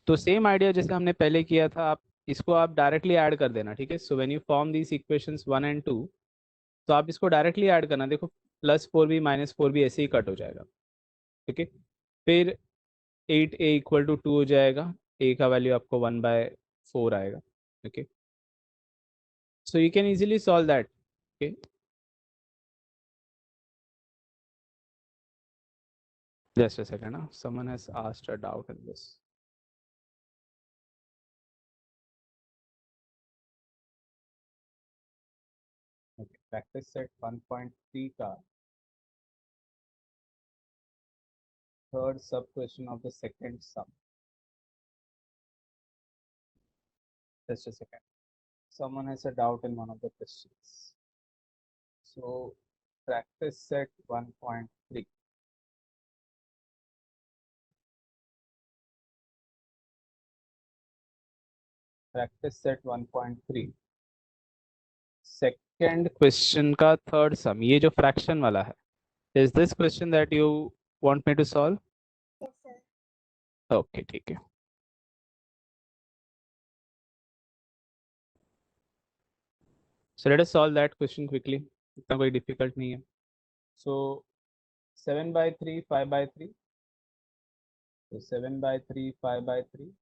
तो सेम आइडिया जैसे हमने पहले किया था, आप इसको आप डायरेक्टली ऐड कर देना, ठीक है? So when you form these equations 1 and 2, तो आप इसको डायरेक्टली ऐड करना. देखो +4b -4b ऐसे ही कट हो जाएगा, ठीक है? फिर 8a = 2 हो जाएगा, a का वैल्यू आपको 1/4 आएगा, okay? So you can easily solve that, okay? Just a second. Someone has asked a doubt in this. Okay, practice set 1.3 का third sub question of the second sum. Just a second. Someone has a doubt in one of the questions. So practice set 1.3. Practice set 1.3. Second question का third sum, ये जो fraction वाला है, is this question that you want me to solve? Yes, sir. Okay, ठीक है. So let us solve that question quickly. इतना कोई difficult नहीं है. So 7/3, 5/3. So 7/3, 5/3,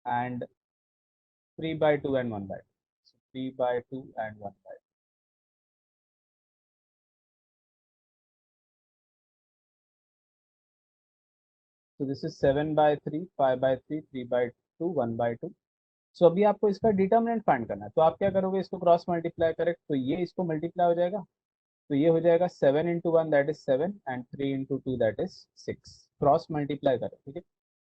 and 3/2 and 1/2. So 3/2 and 1/2. So this is 7/3, 5/3, 3/2, 1/2. सो अभी आपको इसका डिटर्मिनेंट फाइंड करना है. तो आप क्या करोगे, इसको क्रॉस मल्टीप्लाई करेक्ट, तो ये इसको मल्टीप्लाई हो जाएगा, तो ये हो जाएगा 7 × 1 that is 7 and 3 × 2 that is 6. Cross multiply करें, ठीक है?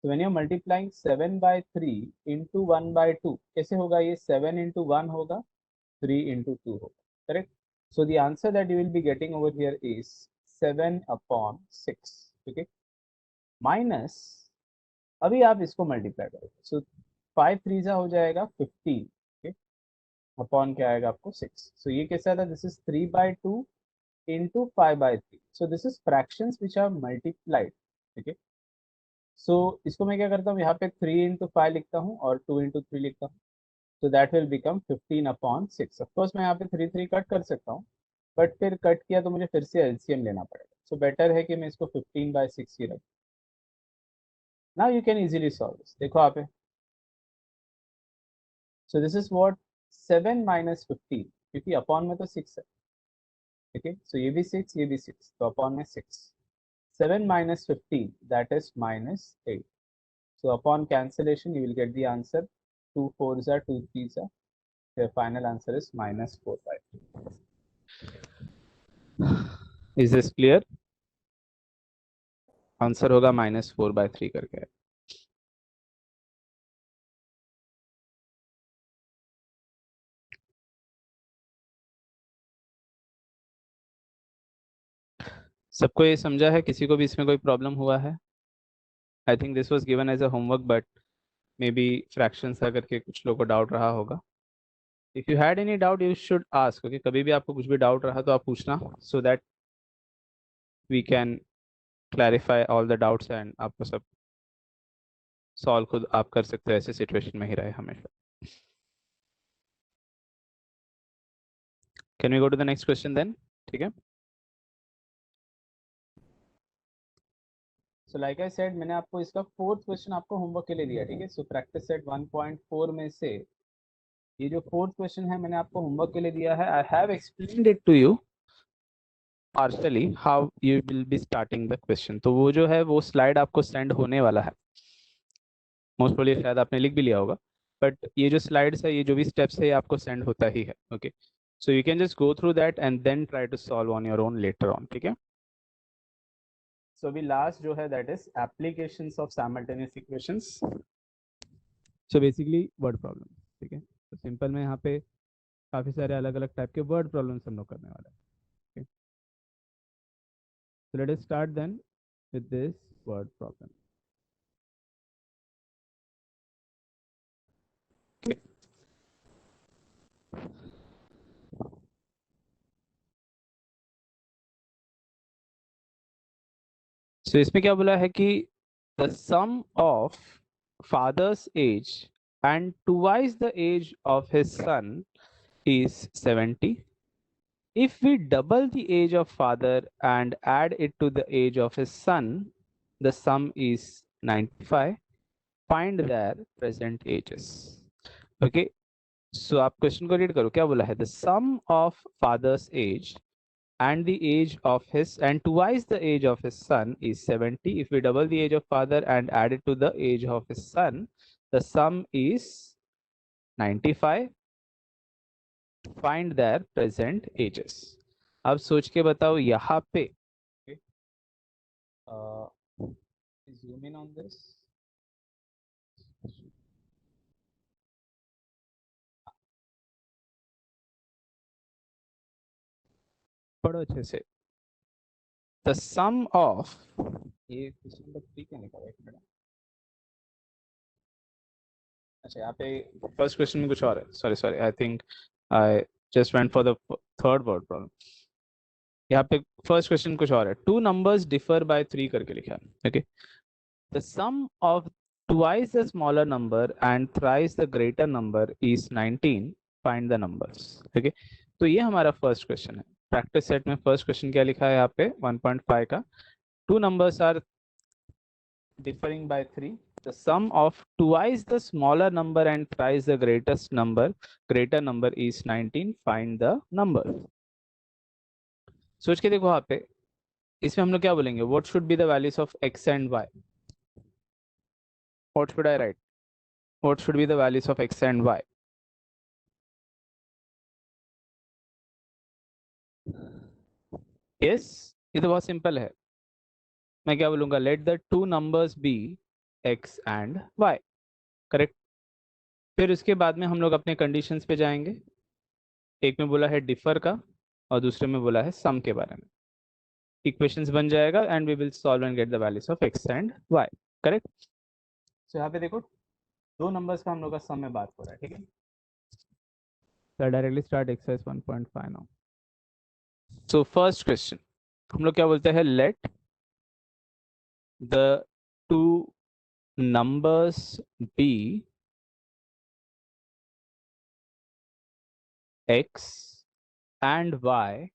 तो व्हेन यू आर मल्टीप्लाइंग 7/3 × 1/2, कैसे होगा ये? 7 × 1 होगा, 3 × 2 होगा, correct? So the answer that you will be getting over here is 7/6, ठीक है? माइनस, अभी आप इसको मल्टीप्लाई करोगे, सो 5 3 हो जाएगा 15, ठीक? अपॉन क्या आएगा आपको 6. सो ये कैसा था? This is 3/2 into 5/3. So this is fractions which are multiplied, ठीक है? सो इसको मैं क्या करता हूँ, यहाँ पे 3 × 5 लिखता हूँ और 2 × 3 लिखता हूँ, so that will become 15/6. Of course मैं यहाँ पे 3 3 कट कर सकता हूँ, बट फिर कट किया तो मुझे फिर से एलसीएम लेना पड़ेगा, सो बेटर है कि मैं इसको 15/6 ही रखूँ. Now you can easily solve this. देखो आप, सो दिस इज व्हाट 7 - 15, क्योंकि अपॉन में तो 6 है, ठीक है? सो ये भी 6, ये भी 6, तो अपॉन में 6. 7 - 15 that is -8. So upon cancellation you will get the answer 2 4s are 2 3s are The final answer is -4/3. Is this clear? Answer होगा -4/3 करके. सबको ये समझा है? किसी को भी इसमें कोई प्रॉब्लम हुआ है? I think this was given as a homework, but maybe fractions का करके कुछ लोगों को डाउट रहा होगा. If you had any doubt you should ask. Okay, कभी भी आपको कुछ भी डाउट रहा तो आप पूछना, so that we can clarify all the doubts and आपको सब सॉल्व खुद आप कर सकते हो. ऐसे सिचुएशन में ही रहे हमेशा. Can we go to the next question then? ठीक है. सो लाइक आई सेड, मैंने आपको इसका 4th क्वेश्चन आपको होमवर्क के लिए दिया. ठीक है. सो प्रैक्टिस सेट 1.4 में से ये जो 4th क्वेश्चन है मैंने आपको होमवर्क के लिए दिया है. I have explained it to you partially how you will be starting the question. तो वो जो है वो स्लाइड आपको सेंड होने वाला है. मोस्ट प्रोबेबली शायद आपने लिख भी लिया होगा, बट ये जो स्लाइड्स है, ये जो भी स्टेप्स है, ये आपको सेंड होता ही है. Okay, so you can just go through that and then try to solve on your own later on. ठीक है. सो अभी लास्ट जो है that is applications of simultaneous equations. So basically word problem. ठीक है. तो सिंपल में यहाँ पे काफ़ी सारे अलग अलग टाइप के वर्ड प्रॉब्लम्स हम लोग करने वाले हैं. Okay. So let us start then with this word problem. Okay. So इसमें क्या बोला है कि the sum of father's age and twice the age of his son is 70. If we double the age of father and add it to the age of his son, the sum is 95. Find their present ages. Okay. So आप question को read करो. क्या बोला है? The sum of father's age and the age of his and twice the age of his son is 70. If we double the age of father and add it to the age of his son, the sum is 95. Find their present ages. अब सोच के बताओ यहाँ पे. Zoom in on this. पढ़ो अच्छे से. The sum of ये क्वेश्चन नंबर 3 क्या लिखा है? एक मिनट. अच्छा, यहाँ पे फर्स्ट क्वेश्चन में कुछ और है. Sorry I think I just went for the third word problem. यहाँ पे फर्स्ट क्वेश्चन कुछ और है. 2 numbers differ by 3 करके लिखा है. Okay. The sum of twice the smaller number and thrice the greater number is 19. Find the numbers. Okay. तो ये हमारा फर्स्ट क्वेश्चन है. प्रैक्टिस सेट में फर्स्ट क्वेश्चन क्या लिखा है यहाँ पे 1.5 का? 2 numbers are differing by 3. The sum of twice the smaller number and thrice the greater number is 19. Find the number. सोच के देखो यहाँ पे. इसमें हम लोग क्या बोलेंगे? What should be the values of x and y? What should I write? What should be the values of x and y? Yes, ये तो बहुत सिंपल है. मैं क्या बोलूंगा? Let the two numbers be x and y. Correct. फिर उसके बाद में हम लोग अपने कंडीशंस पे जाएंगे. एक में बोला है डिफर का और दूसरे में बोला है सम के बारे में. इक्वेशंस बन जाएगा and we will solve and get the values of x and y. Correct. So यहाँ पे देखो 2 नंबर्स का हम लोग का सम में बात हो रहा है. ठीक है. So directly start exercise 1.5 now. So first question हम लोग क्या बोलते हैं? Let the two numbers be x and y.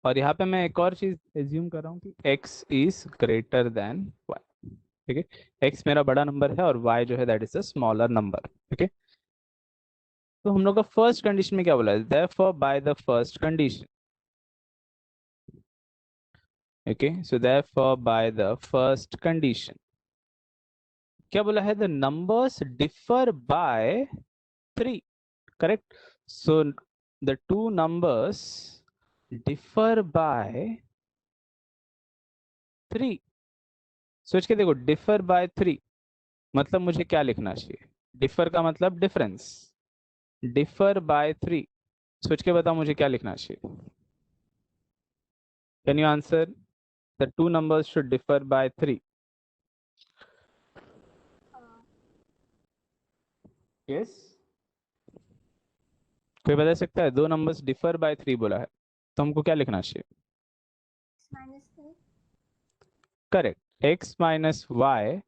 और यहाँ पे मैं एक और चीज एज्यूम कर रहा हूँ कि x is greater than y. ठीक है. x मेरा बड़ा नंबर है और y जो है that is a smaller number. ठीक है. तो हम लोग का फर्स्ट कंडीशन में क्या बोला है? therefore by the first condition. Okay. So therefore by the first condition क्या बोला है? The numbers differ by 3. correct? So the two numbers differ by 3. सोच के देखो, differ by 3 मतलब मुझे क्या लिखना चाहिए? differ का मतलब difference, differ by 3, सोच के बताओ मुझे क्या लिखना चाहिए? Can you answer? The two numbers should differ by 3. Yes? कोई बता सकता है? दो नंबर्स डिफर बाय 3 बोला है, तो हमको क्या लिखना चाहिए? -3. Correct, x minus y,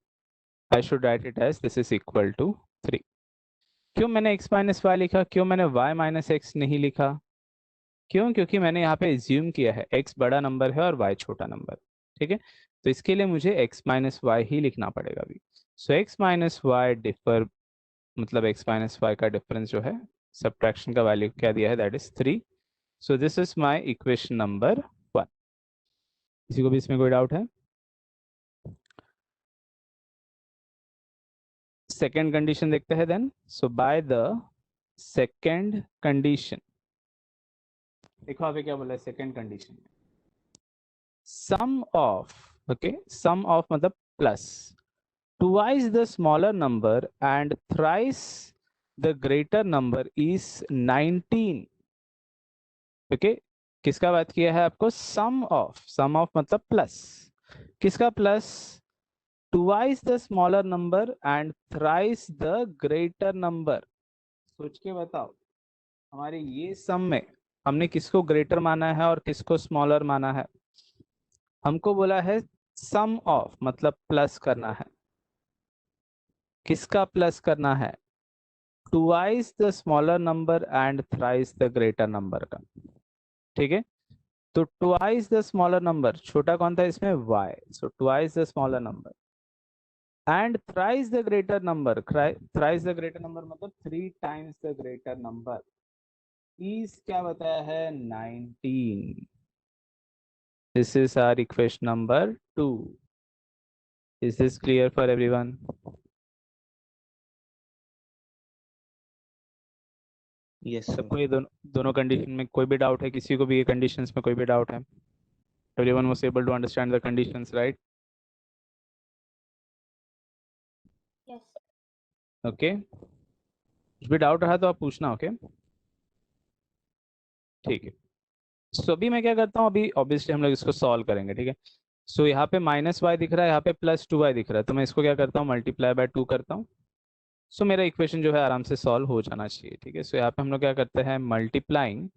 I should write it as this is equal to 3. क्यों मैंने x माइनस वाई लिखा? क्यों मैंने y माइनस एक्स नहीं लिखा? क्यों? क्योंकि मैंने यहाँ पे एज्यूम किया है x बड़ा नंबर है और y छोटा नंबर, ठीक है? तो इसके लिए मुझे x माइनस वाई ही लिखना पड़ेगा अभी. सो x माइनस वाई डिफर, मतलब x माइनस वाई का डिफरेंस जो है, सब्ट्रैक्शन का वैल्यू क्या दिया है, that is 3. So this is my equation number 1. किसी को भी इसमें कोई डाउट है? सेकेंड कंडीशन देखते हैं then. So by the second condition, देखो अभी क्या बोला है सेकेंड कंडीशन में, sum of, okay, sum of मतलब plus twice the smaller number and thrice the greater number is 19. Okay, किसका बात किया है आपको? सम ऑफ मतलब प्लस, किसका plus? Twice the smaller number and thrice the greater number. सोच के बताओ, हमारे ये सम में हमने किसको ग्रेटर माना है और किसको स्मॉलर माना है? हमको बोला है सम ऑफ मतलब प्लस करना है, किसका प्लस करना है? Twice the smaller number and thrice the greater number का, ठीक है? तो ट्वाइस द स्मॉलर नंबर, छोटा कौन था इसमें? y. So twice the smaller number and thrice the greater number, thrice the greater number मतलब 3 times the greater number is क्या बताया है? 19. This is our equation number 2. Is this clear for everyone? Yes, sir. सबको ये दोनों condition में कोई भी डाउट है? किसी को भी ये कंडीशंस में कोई भी डाउट है? Everyone was able to understand the conditions, right? Yes. Okay. कुछ भी डाउट रहा तो आप पूछना, ओके? ठीक है. सो अभी मैं क्या करता हूँ, अभी ऑब्वियसली हम लोग इसको सॉल्व करेंगे, ठीक है? सो यहाँ पे माइनस वाई दिख रहा है, यहाँ पे प्लस 2y दिख रहा है, तो मैं इसको क्या करता हूँ? मल्टीप्लाई बाय 2 करता हूँ. सो मेरा इक्वेशन जो है आराम से सॉल्व हो जाना चाहिए, ठीक है? सो यहाँ पे हम लोग क्या करते हैं? Multiplying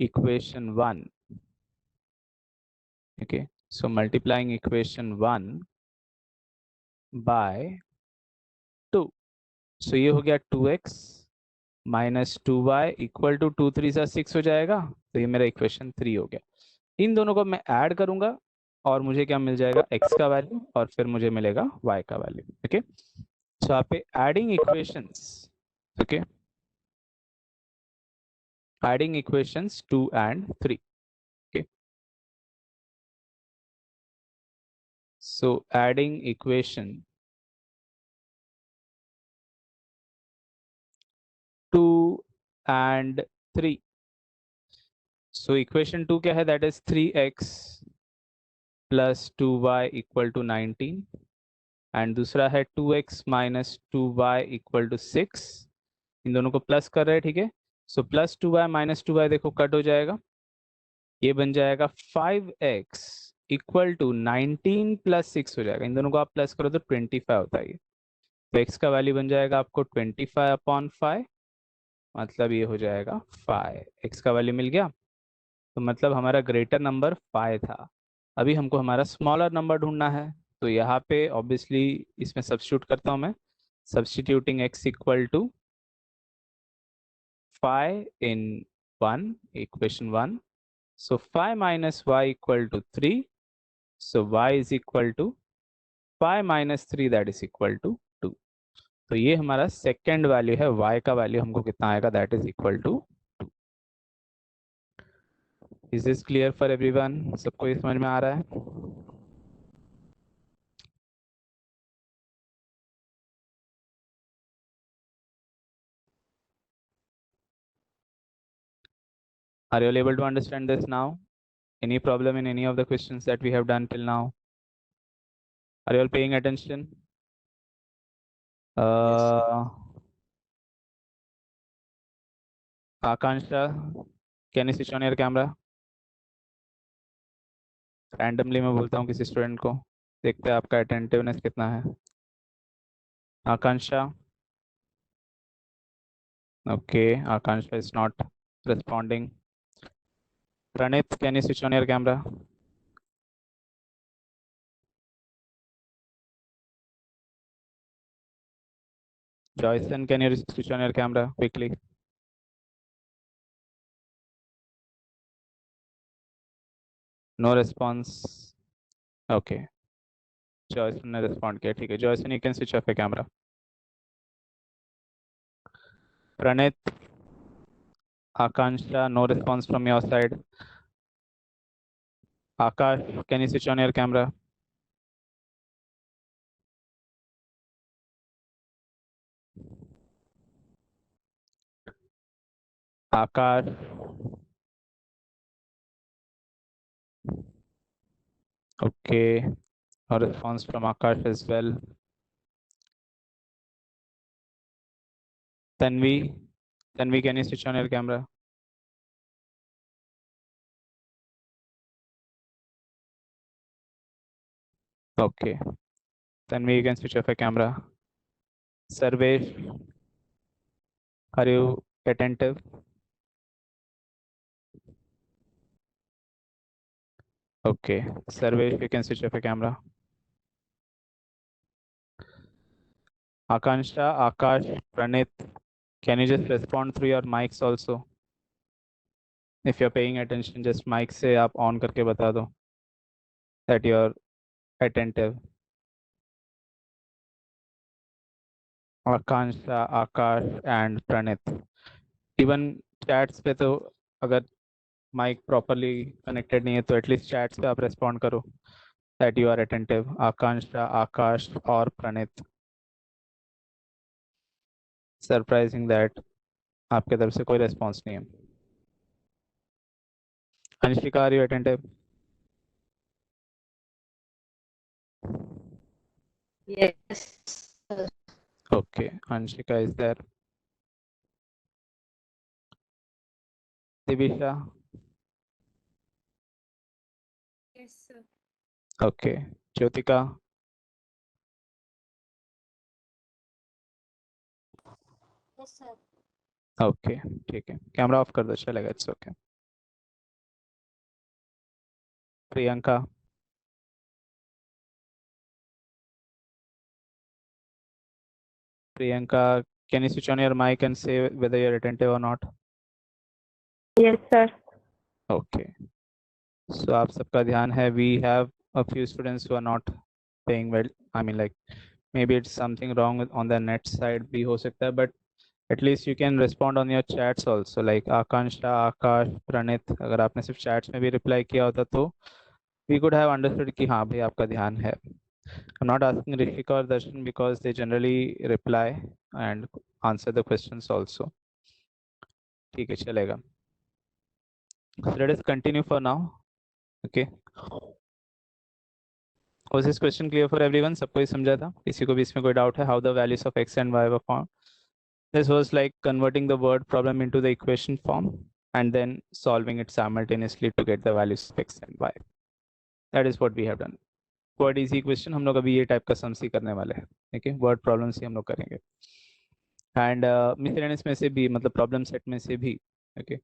equation 1. Okay, so multiplying equation 1 by 2. So ये हो गया 2x minus 2y equal to 2 3 सा 6 हो जाएगा. तो ये मेरा इक्वेशन 3 हो गया. इन दोनों को मैं ऐड करूंगा और मुझे क्या मिल जाएगा? x का वैल्यू और फिर मुझे मिलेगा y का वैल्यू. ओके, सो यहाँ पे adding equations, okay, adding equations 2 and 3. okay, so adding equation 2 and 3. So equation 2 क्या है? That is 3x plus 2y equal to 19. And दूसरा है 2x minus 2y equal to 6. इन दोनों को प्लस कर रहे हैं, ठीक है? So plus 2y minus 2y देखो कट हो जाएगा, ये बन जाएगा 5x इक्वल टू 19 प्लस 6 हो जाएगा. इन दोनों को आप प्लस करो तो 25 होता है. तो x का वैल्यू बन जाएगा आपको 25/5, मतलब ये हो जाएगा 5. x का वैल्यू मिल गया, तो मतलब हमारा ग्रेटर नंबर 5 था. अभी हमको हमारा स्मॉलर नंबर ढूंढना है, तो यहाँ पे ऑब्वियसली इसमें सब्स्टिट्यूट करता हूँ मैं. Substituting x equal to 5 in 1, equation 1. So 5 minus y equal to 3. So y is equal to 5 minus 3, that is equal to 2. तो ये हमारा सेकेंड वैल्यू है. y का वैल्यू हमको कितना आएगा? That is equal to 2. Is this clear for everyone? सबको ये समझ में आ रहा है? Are you all able to understand this now? Any problem in any of the questions that we have done till now? Are you all paying attention? Akansha, can you switch on your camera? Randomly मैं बोलता हूँ किसी student को, देखते हैं आपका attentiveness कितना है. Akansha. Okay, Akansha is not responding. Pranit, can you switch on your camera? Joyson, can you switch on your camera quickly? No response. Okay. Joyson ने respond किया, ठीक है. Joyson, you can switch off your camera. Pranit, Akansha, no response from your side. Akash, can you switch on your camera? Akash. Okay. No response from Akash as well. Tanvi, can you switch on your camera? Okay. Tanvi, you can switch off your camera. Sarvesh, are you attentive? Okay. Sarvesh, you can switch off your camera. Akansha, Akash, Pranit, can you just respond through your mics also? If you're paying attention, just mic से आप on करके बता दो that you're attentive. Akansha, Akash and Pranit. Even chats पे तो अगर mic properly connected नहीं है तो at least chats पे आप respond करो that you are attentive. Akansha, Akash और Pranit. Surprising that आपके तरफ से कोई response नहीं है. Anshika, are you attentive? Yes, sir. Okay, Anshika is there. Divisha. Yes, sir. Okay. Jyotika. Yes, sir. Okay, ठीक है. कैमरा ऑफ कर दो, चलेगा. It's okay. Priyanka. Priyanka, can you switch on your mic and say whether you're attentive or not? Yes, sir. Okay. So आप सबका ध्यान है. We have a few students who are not paying well. I mean, like maybe it's something wrong on the net side भी हो सकता है, but at least you can respond on your chats also. Like Akansha, Akash, Pranit, अगर आपने सिर्फ chats में भी reply किया होता तो we could have understood कि हाँ भाई आपका ध्यान है. I'm not asking Rishika or Darshan because they generally reply and answer the questions also. ठीक है, चलेगा. So let us continue for now. Okay. Was this question clear for everyone? सबको ही समझा था? किसी को भी इसमें कोई doubt है? How the values of x and y were found? This was like converting the word problem into the equation form and then solving it simultaneously to get the values of x and y. That is what we have done. Word easy question हम लोग अभी ये type का sums ही करने वाले हैं. ठीक है, वर्ड प्रॉब्लम्स ही हम लोग करेंगे. एंड मिसलेनियस में से भी, मतलब प्रॉब्लम सेट में से भी, ओके,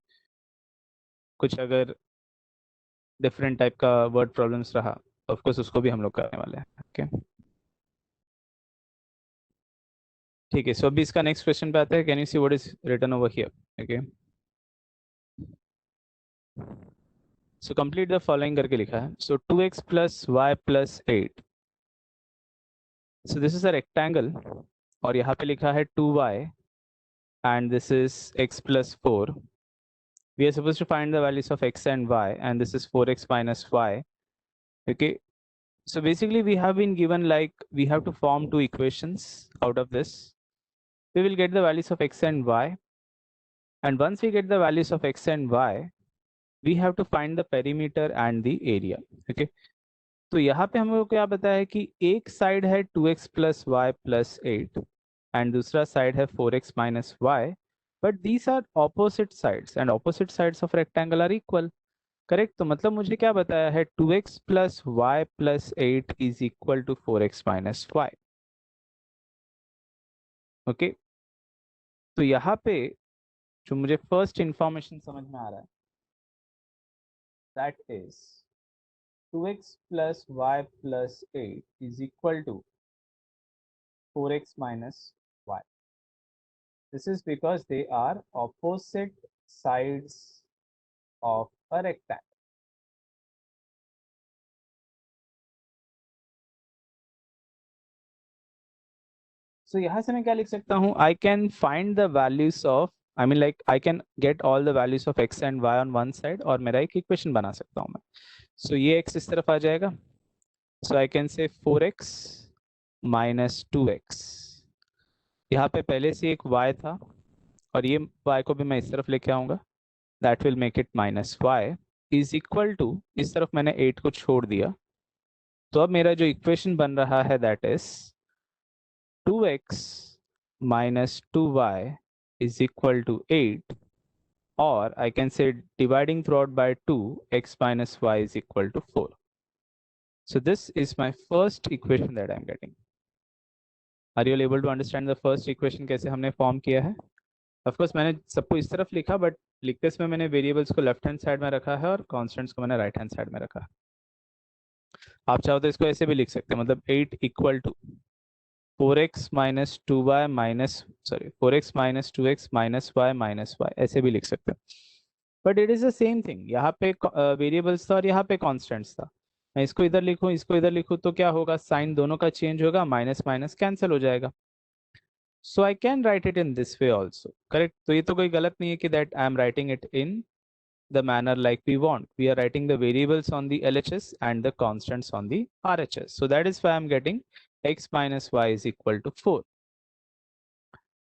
कुछ अगर डिफरेंट टाइप का वर्ड प्रॉब्लम्स रहा तो ऑफ कोर्स उसको भी हम लोग करने वाले हैं. ओके, ठीक है. सो अभी इसका नेक्स्ट क्वेश्चन पे आते हैं. Can you see what is written over here? Okay, so complete the following करके लिखा है. So 2x plus y plus 8. So this is a rectangle और यहाँ पे लिखा है 2y and this is x plus 4. We are supposed to find the values of x and y, and this is 4x minus y. Okay, so basically we have been given, like, we have to form two equations out of this. We will get the values of x and y, and once we get the values of x and y, we have to find the perimeter and the area. Okay, तो यहाँ पे हमको क्या बताया है कि एक side है 2x plus y plus 8 and दूसरा साइड है 4x minus y, but these are opposite sides and opposite sides of rectangle are equal. Correct, तो मतलब मुझे क्या बताया है 2x plus y plus 8 is equal to 4x minus y. Okay, तो यहाँ पे जो मुझे फर्स्ट इंफॉर्मेशन समझ में आ रहा है that is 2x plus y plus 8 is equal to 4x minus y. This is because they are opposite sides of a rectangle. So यहाँ से मैं क्या लिख सकता हूँ, I can find the values of, I mean like I can get all the values of x and y on one side और मेरा एक इक्वेशन बना सकता हूँ मैं। So ये x इस तरफ आ जाएगा, so I can say 4x minus 2x। यहाँ पे पहले से एक y था और ये y को भी मैं इस तरफ लेके आऊँगा, that will make it minus y is equal to, इस तरफ मैंने 8 को छोड़ दिया, तो अब मेरा जो इक्वेशन बन रहा है that is 2x minus 2y is equal to 8, और I can say dividing through out by 2 x minus y is equal to 4. So this is my first equation that I am getting. Are you all able to understand the first equation कैसे हमने form किया है? Of course मैंने सबको इस तरफ लिखा, but लिखते समय मैंने वेरिएबल्स को लेफ्ट हैंड साइड में रखा है और कांस्टेंट्स को मैंने राइट हैंड साइड में रखा है। आप चाहो तो इसको ऐसे भी लिख सकते हैं, मतलब 8 equal to 4x minus 2y minus, sorry 4x minus 2x minus y minus y, ऐसे भी लिख सकते हैं, but it is the same thing. यहाँ पे वेरिएबल्स था और यहाँ पे कांस्टेंट्स था। मैं इसको इधर लिखूँ, इसको इधर लिखूँ तो क्या होगा, साइन दोनों का चेंज होगा, माइनस माइनस कैंसिल हो जाएगा। So I can write it in this way also, correct? तो ये तो कोई गलत नहीं है कि that I am writing it in the manner like we want. We are writing the variables on the LHS and the constants on the RHS. So that is why I am getting x minus y is equal to 4.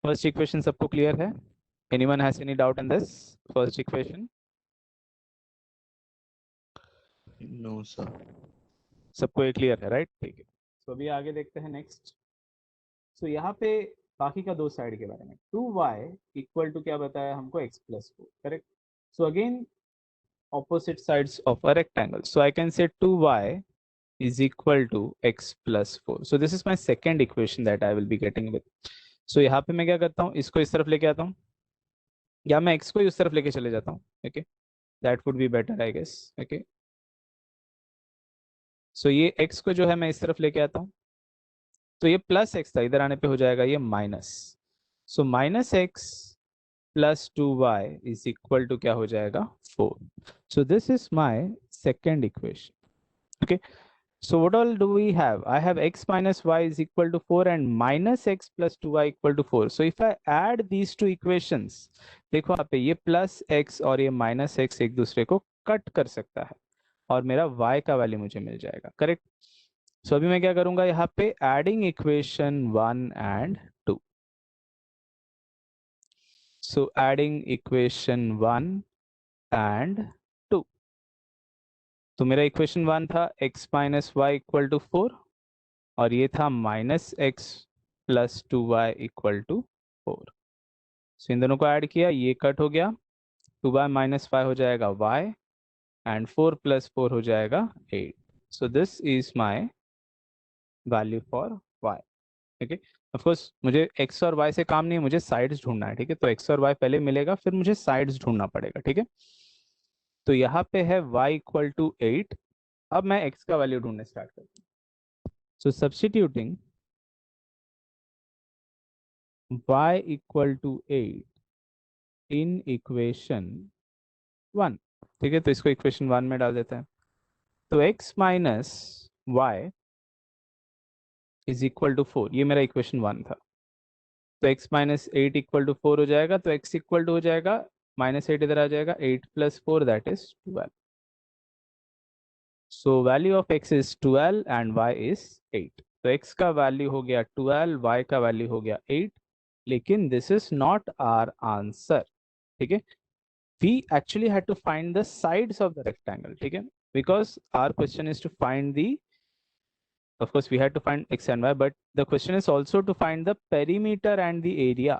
First equation सबको clear है? Anyone has any doubt in this first equation? No, sir. सबको ये clear है, right? ठीक है। So अभी आगे देखते हैं next. So यहाँ पे बाकी का दो साइड के बारे में, 2y इक्वल टू क्या बताया हमको, x plus 4, correct? So again opposite sides of a rectangle, so I can say 2y is equal to x plus 4. So this is my second equation that I will be getting with. So यहाँ पे मैं क्या करता हूँ, इसको इस तरफ लेके आता हूँ, या मैं x को ही उस तरफ लेके चले जाता हूँ। Okay, that would be better I guess. Okay, so ये x को जो है मैं इस तरफ लेके आता हूँ, तो ये प्लस x था, इधर आने पे हो जाएगा ये minus. So minus x plus 2y is equal to क्या हो जाएगा, 4. So this is my second equation. Okay, so what all do we have? I have x minus y is equal to 4 and minus x plus 2y equal to 4. So if I add these two equations, देखो यहाँ पे ये plus x और ये minus x एक दूसरे को cut कर सकता है और मेरा y का वैल्यू मुझे मिल जाएगा, करेक्ट? सो अभी मैं क्या करूंगा, यहाँ पे adding equation 1 and 2. So adding equation 1 and 2, तो मेरा इक्वेशन 1 था x minus y equal to 4 और ये था minus x plus 2y equal to 4. सो इन दोनों को ऐड किया, ये कट हो गया, 2y माइनस 5 हो जाएगा y एंड 4 प्लस 4 हो जाएगा 8. So this is my value for y. ठीक है, ऑफ कोर्स मुझे x और y से काम नहीं है, मुझे साइड्स ढूंढना है। ठीक है, तो x और y पहले मिलेगा, फिर मुझे साइड्स ढूंढना पड़ेगा। ठीक है, तो यहाँ पे है y इक्वल टू 8. अब मैं x का वैल्यू ढूंढने स्टार्ट करता हूँ। So substituting y equal to 8 in equation 1, ठीक है, तो इसको इक्वेशन 1 में डाल देते हैं। तो x minus y is equal to 4, ये मेरा इक्वेशन 1 था। तो x माइनस 8 इक्वल टू 4 हो जाएगा, तो x इक्वल टू हो जाएगा माइनस 8 इधर आ जाएगा, 8 plus 4 that is 12. So value of x is 12 and y is 8. तो x का वैल्यू हो गया 12, y का वैल्यू हो गया 8, लेकिन this is not our answer. ठीक है, we actually had to find the sides of the rectangle, ठीक है, because our question is to find the, of course we had to find x and y, but the question is also to find the perimeter and the area.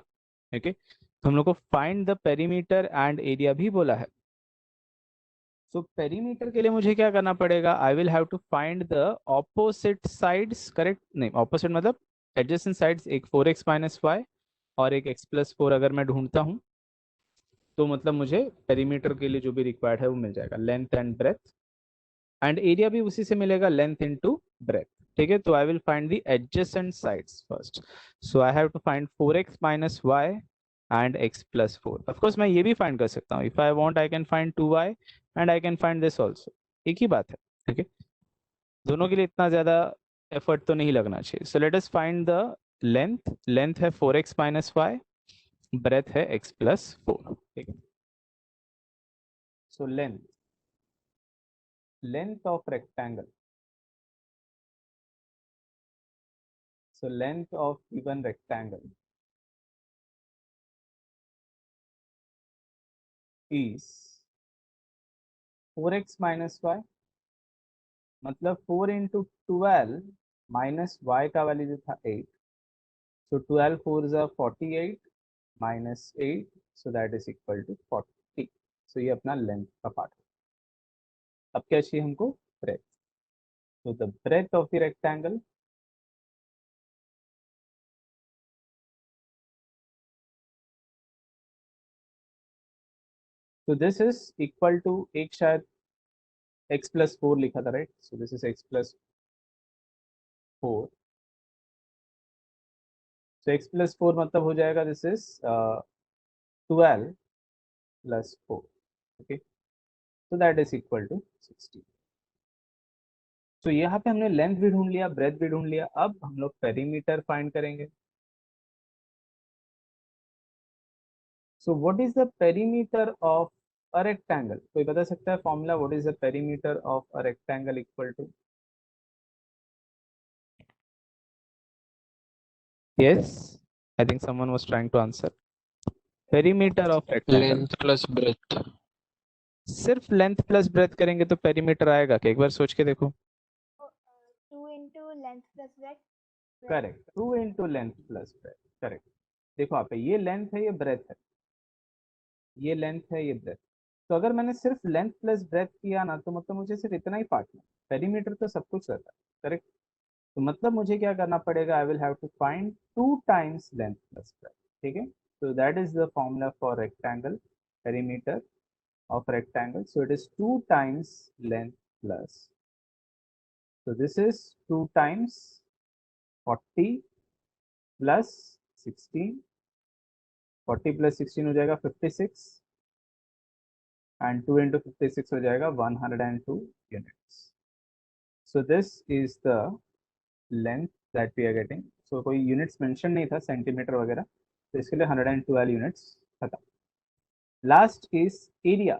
okay, तो हम लोग को find the perimeter and area भी बोला है. so perimeter के लिए मुझे क्या करना पड़ेगा, I will have to find the opposite sides, correct, नहीं opposite मतलब adjacent sides, एक 4x minus y और एक x plus 4 अगर मैं ढूंढता हूँ तो मतलब मुझे पेरीमीटर के लिए जो भी रिक्वायर्ड है वो मिल जाएगा, length and breadth, and area भी उसी से मिलेगा, लेंथ इनटू ब्रेथ. ठीक है, तो I will find the adjacent sides first. So I have to find 4x minus y and x plus 4. Of course मैं ये भी फाइंड कर सकता हूँ, if I want I can find 2y and I can find this also, एक ही बात है. ठीक है, दोनों के लिए इतना ज्यादा एफर्ट तो नहीं लगना चाहिए. So let us find the length. Length है 4x minus y, ब्रेथ है x plus 4. ठीक है, सो length of rectangle, so length of given rectangle is 4x minus y, मतलब 4 into 12 minus y का वैल्यू जो था 8, so 12 4s are 48 minus 8, so that is equal to 40. so ये अपना length का पार्ट है. अब क्या चाहिए हमको, breath. so the breadth of the rectangle so this is equal to, एक शायद x plus 4 लिखा था, right. so this is x plus 4, so x plus 4 मतलब हो जाएगा this is 12 plus 4. okay, so that is equal to 60. so यहाँ पे हमने लेंथ भी ढूंढ लिया, ब्रेथ भी ढूंढ लिया. अब हम लोग पेरीमीटर फाइंड करेंगे. so what is the perimeter of a rectangle? कोई बता सकता है formula, what is the perimeter of a rectangle equal to? yes, I think someone was trying to answer. perimeter of rectangle, Length plus breadth. सिर्फ length plus breath करेंगे तो perimeter आएगा क्या, एक बार सोच के देखो. 2 into length plus breadth. Correct, 2 into length plus breath. Correct. देखो आप, ये लेंथ है, ये ब्रेथ है, ये लेंथ है, ये ब्रेथ. तो अगर मैंने सिर्फ लेंथ प्लस ब्रेथ किया ना, तो मतलब मुझे सिर्फ इतना ही पार्ट है. पेरीमीटर तो सब कुछ रहता है, करेक्ट. तो मतलब मुझे क्या करना पड़ेगा, I will have to find 2 times length plus breadth. ठीक है, so that is the formula for rectangle, perimeter of rectangle. so it is 2 times length plus, so this is 2 times 40 plus 16, 40 plus 16 हो जाएगा 56, and 2 into 56 हो जाएगा 102 units. so this is the length that we are getting. so कोई units mention नहीं था, centimetre वगैरह, तो इसके लिए 112 units खत्म. Last is area,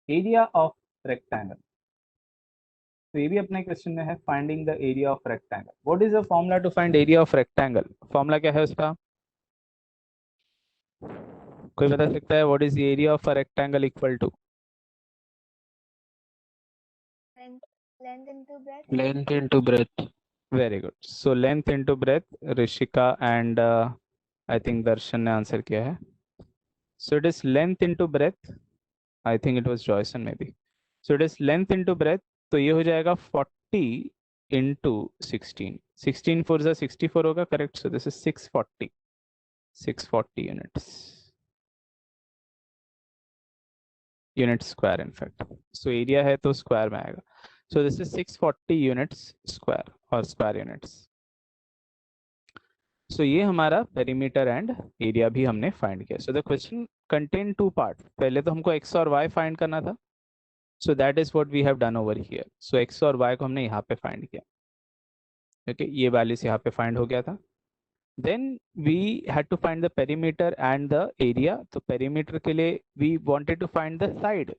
area of rectangle. तो ये भी अपने क्वेश्चन में है, finding the area of rectangle. What is the formula to find area of rectangle? Formula क्या है उसका, कोई बता सकता है? What is the area of a rectangle equal to? Length into breadth. Length into breadth. Very good. So length into breadth, Rishika and I think Darshan ने answer किया है. सो it is length into breath, I think it was जॉयसन may be. So it is length into breath, तो ये हो जाएगा 40 into 16. 16 4 जा 64 होगा, correct. So this is 640 unit square in fact. So area है तो स्क्वायर में आएगा. So this is 640 units square और स्क्वायर यूनिट्स. सो ये हमारा पेरीमीटर एंड एरिया भी हमने फाइंड किया. So the question contain 2 part. पहले तो हमको x और y फाइंड करना था. So that is what we have done over here. So x और y को हमने यहाँ पे फाइंड किया. ओके, ये वैल्यूज यहाँ पे फाइंड हो गया था. Then we had to find the perimeter and the area. तो पेरीमीटर के लिए we wanted to find the side.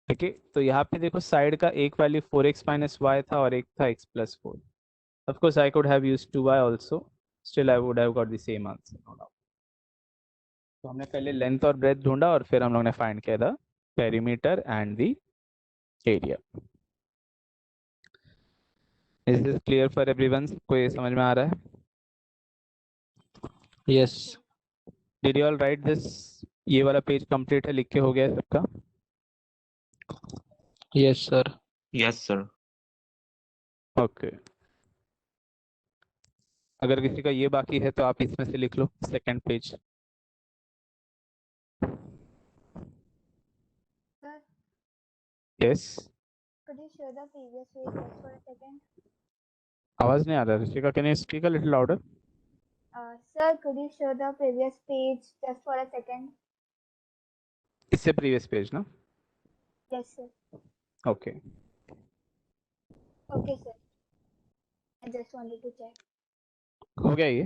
ठीक है, तो यहाँ पे देखो साइड का एक वैल्यू 4x minus y था और एक था x plus 4. Of course I could have used 2y also, still I would have got the same answer, no doubt. तो हमने पहले लेंथ और ब्रेथ ढूंढा और फिर हम लोग ने फाइंड किया था perimeter and the area. Is this clear for everyone? कोई समझ में आ रहा है? Yes. Did you all right this? ये वाला पेज कंप्लीट है, लिख के हो गया है सबका? Yes, sir. Yes, sir. Okay. अगर किसी का ये बाकी है तो आप इसमें से लिख लो second page. Sir, yes. could you show the previous page just for a second? आवाज नहीं आ रहा Rishika, can you speak a little louder? Sir, could you show the previous page just for a second? इससे previous page ना? Yes, sir. Okay. Okay, sir. I just wanted to check. हो गया ये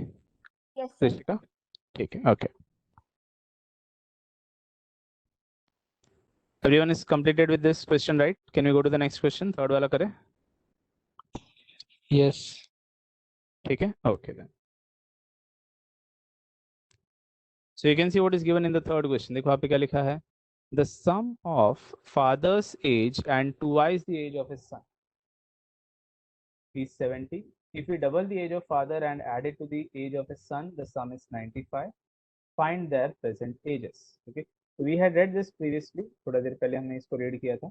Yes, sir. Rishika? ठीक है. Okay. Everyone is completed with this question, right? Can we go to the next question? Third वाला करें? Yes. ठीक है. Okay then. So you can see what is given in the third question. देखो यहाँ पे क्या लिखा है? The sum of father's age and twice the age of his son is 70. If we double the age of father and add it to the age of his son, the sum is 95. Find their present ages. Okay. So we had read this previously. थोड़ा देर पहले हमने इसको read किया था.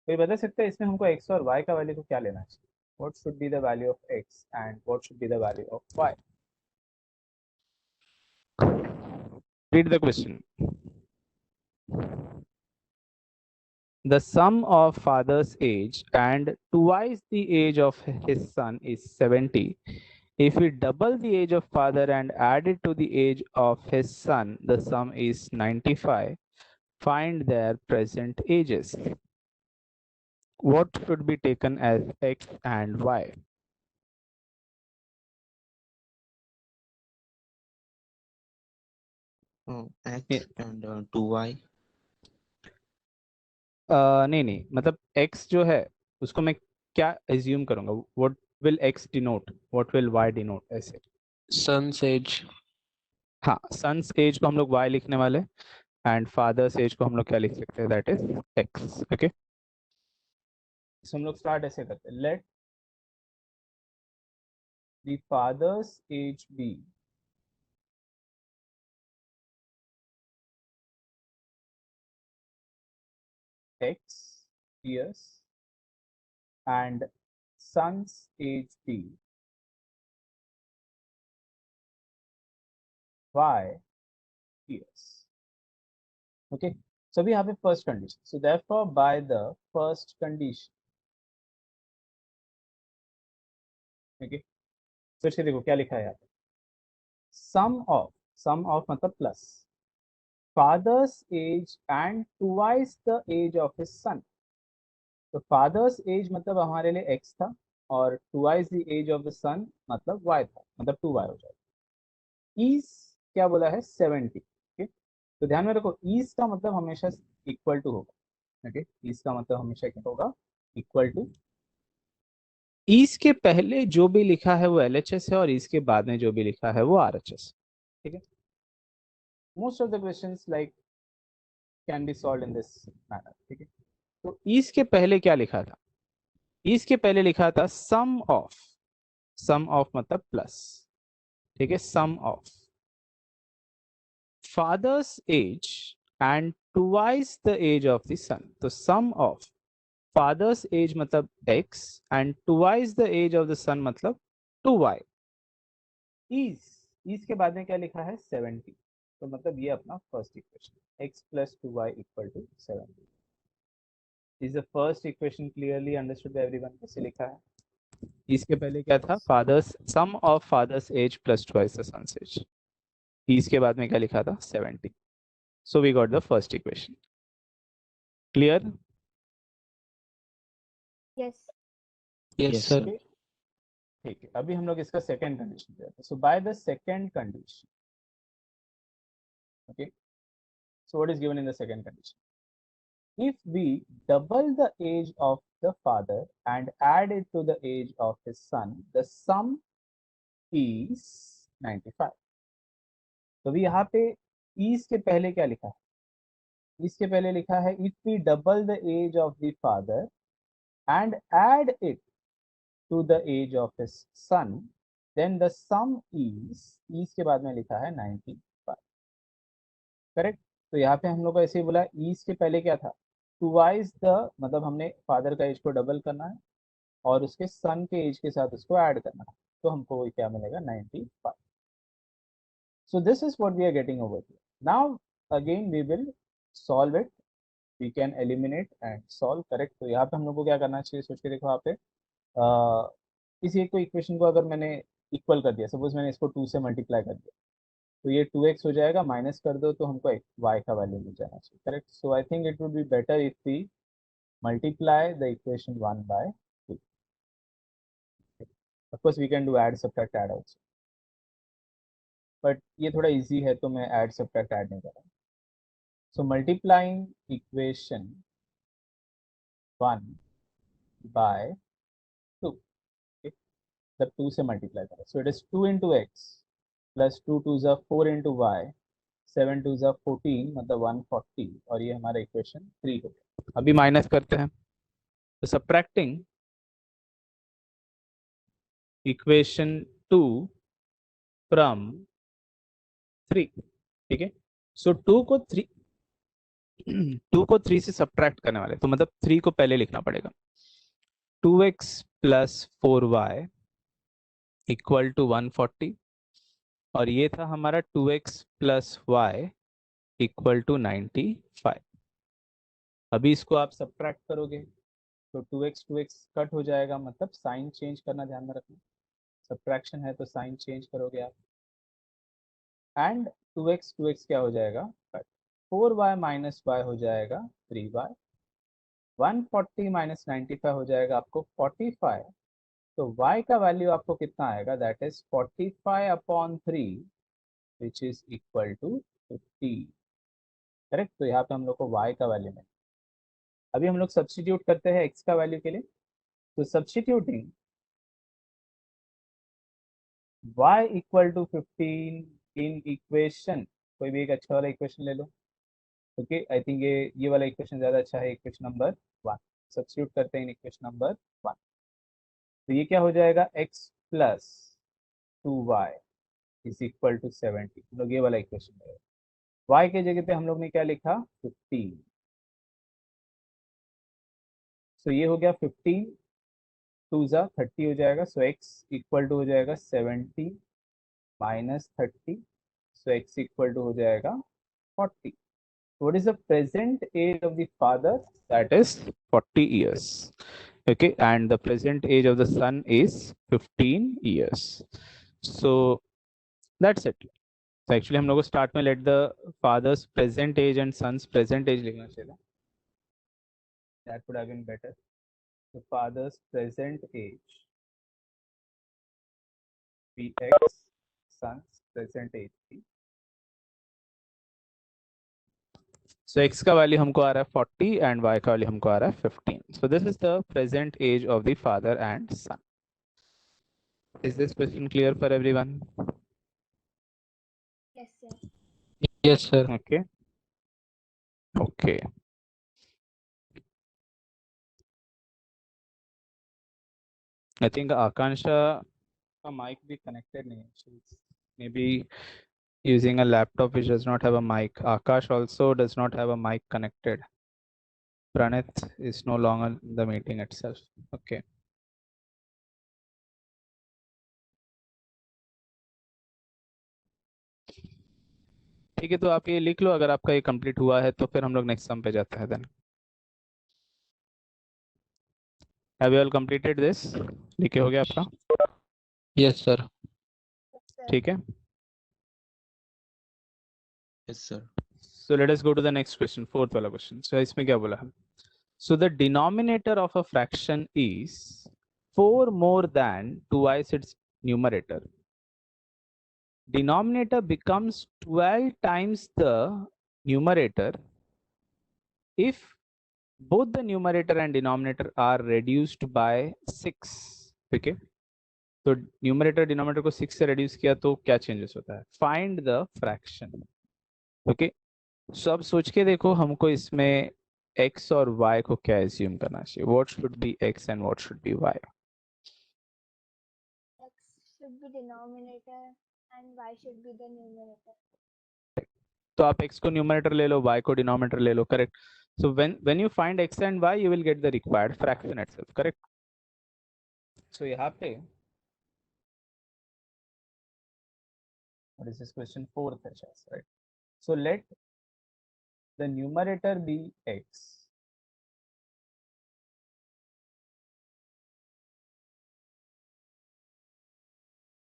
कोई बता सकता है इसमें हमको x और y का वैल्यू को क्या लेना चाहिए? What should be the value of x and what should be the value of y? Read the question. The sum of father's age and twice the age of his son is 70. If we double the age of father and add it to the age of his son, the sum is 95. Find their present ages. What should be taken as x and y? X Yeah. and 2y. नहीं, मतलब x जो है उसको मैं क्या assume करूंगा? What will x denote? What will y denote? ऐसे. Son's age. हाँ, सन्स एज को हम लोग y लिखने वाले एंड फादर्स एज को हम लोग क्या लिख सकते हैं? That is x. Okay. So हम लोग स्टार्ट ऐसे करते हैं. Let the father's age be x years and son's age be y years. Okay. So we have a first condition. So therefore, by the first condition, okay. फिर से देखो क्या लिखा है यहाँ पे. Sum of मतलब plus father's age and twice the age of his son. तो फादर्स एज मतलब हमारे लिए x था और twice the age of the son मतलब y था, मतलब 2y हो जाएगा. ईज क्या बोला है? 70. ओके. तो ध्यान में रखो, ईज का मतलब हमेशा इक्वल टू होगा. ओके. ईज का मतलब हमेशा क्या होगा? Equal to. ईज के पहले जो भी लिखा है वो एलएचएस है और ईज के बाद में जो भी लिखा है वो आरएचएस. ठीक है. Most of the questions like can be solved in this manner. ठीक है. तो ईज के पहले क्या लिखा था? ईज के पहले लिखा था सम ऑफ मतलब प्लस. ठीक है. Sum of father's age and twice the age of the son. तो सम ऑफ फादर्स एज मतलब x and twice the age of the son मतलब 2y. इज के बाद में क्या लिखा है? 70. तो मतलब ये अपना first equation, x plus 2y equal to 70. Is the first equation clearly understood by everyone? कैसे लिखा है? इसके पहले क्या था? Father's sum of father's age plus twice the son's age. इसके बाद में क्या लिखा था? 70. So we got the first equation. Clear? Yes. Yes, Yes, sir. sir. ठीक है. अभी हम लोग इसका सेकेंड कंडीशन पे आते हैं. So by the second condition, okay. So what is given in the second condition? If we double the age of the father and add it to the age of his son, the sum is 95. तो भी यहाँ पे इसके पहले क्या लिखा है? इसके पहले लिखा है if we double the age of the father and add it to the age of his son then the sum is के बाद में लिखा है 95। करेक्ट। तो यहाँ पे हम लोग को ऐसे ही बोला इज के पहले क्या था, टूवाइज द, मतलब हमने फादर का एज को डबल करना है और उसके सन के एज के साथ उसको ऐड करना है, तो हमको क्या मिलेगा 95। So this is what we are getting over here. Now again we will solve it. We can eliminate and solve. Correct. तो यहाँ पे हम लोग को क्या करना चाहिए, सोच के देखो यहाँ पे किसी एक को इक्वेशन को अगर मैंने इक्वल कर दिया, सपोज मैंने इसको 2 से मल्टीप्लाई कर दिया, तो ये 2x हो जाएगा, माइनस कर दो तो हमको y का वैल्यू मिल जाना चाहिए। Correct. So I think it would be better if we multiply the equation 1 by 2. Of course we can do add subtract add also, but ये थोड़ा इजी है तो मैं ऐड सबट्रैक्ट ऐड नहीं कर रहा। सो मल्टीप्लाइंग इक्वेशन 1 by 2, जब 2 से मल्टीप्लाई करें, सो it is 2 into x plus 2 2 ज़ा 4 into y 7 2 ज़ा 14 मतलब 140, और ये हमारा इक्वेशन 3 हो गया। अभी माइनस करते हैं, तो सबट्रैक्टिंग इक्वेशन 2 फ्रॉम 3, ठीक है। सो 2 को 3 से सब्ट्रैक्ट करने वाले, तो मतलब 3 को पहले लिखना पड़ेगा। 2x plus 4y equal to 140, और ये था हमारा 2x plus y equal to 95। अभी इसको आप सब्ट्रैक्ट करोगे तो 2x कट हो जाएगा, मतलब साइन चेंज करना ध्यान में रखना, सब्ट्रैक्शन है तो साइन चेंज करोगे आप, एंड 2x क्या हो जाएगा कट, 4y माइनस y हो जाएगा 3y, 140 माइनस 95 हो जाएगा आपको 45। तो y का वैल्यू आपको कितना आएगा, that is 45 upon 3 which is equal to 50। Correct. तो यहाँ पे हम लोग को y का वैल्यू मिला। अभी हम लोग सब्स्टिट्यूट करते हैं x का वैल्यू के लिए, तो substituting y equal to 15 in equation, कोई भी एक अच्छा वाला इक्वेशन ले लो। ओके, आई थिंक ये वाला इक्वेशन ज्यादा अच्छा है, इक्वेशन नंबर 1। सब्स्टिट्यूट करते हैं इन इक्वेशन नंबर 1, तो ये क्या हो जाएगा, x plus 2y is equal to 70। हम लोग ये वाला इक्वेशन है, y के जगह पे हम लोग ने क्या लिखा 15। सो ये हो गया 15, 2 ज़ा 30 हो जाएगा, सो x इक्वल टू हो जाएगा 70 माइनस 30, सो x इक्वल टू हो जाएगा 40। What is the present age of the father? That is 40 years. Okay, and the present age of the son is 15 years. So that's it. So actually हम लोग को start में let the father's present age and son's present age लिखना चाहिए। That would have been better. The father's present age px, son's present age p. So x का value हमको आ रहा है 40 and y का वैल्यू हमको आ रहा है 15. So this is the present age of the father and son. Is this question clear for everyone? Yes, sir. Yes, sir. Okay. Okay. I think Akansha का mic भी connected नहीं है. She's maybe using a laptop which does not have a mic. Akash also does not have a mic connected. Pranit is no longer in the meeting itself. Okay. ठीक है, तो आप ये लिख लो, अगर आपका ये कंप्लीट हुआ है तो फिर हम लोग नेक्स्ट सम पे जाते हैं। Then have you all completed this? लिखे हो गया आपका? Yes, sir. Yes, sir. ठीक है, Yes, sir. so let us go to the next question, fourth वाला question. So इसमें क्या बोला है? So the denominator of a fraction is 4 more than twice its numerator. Denominator becomes 12 times the numerator if both the numerator and denominator are reduced by 6. ठीक है, तो numerator denominator को 6 से रेड्यूस किया तो क्या चेंजेस होता है? Find the fraction. ओके, सो अब सोच के देखो हमको इसमें x और y को क्या एज्यूम करना चाहिए. What should B x and what should B y. X should be denominator and Y should be the numerator. तो आप x को न्यूमरेटर ले लो, y को डिनोमिनेटर ले लो. Correct. So when you find x and y you will get the required fraction itself. Correct. So यहाँ पे what is this question 4th है शायद, right? So let the numerator be x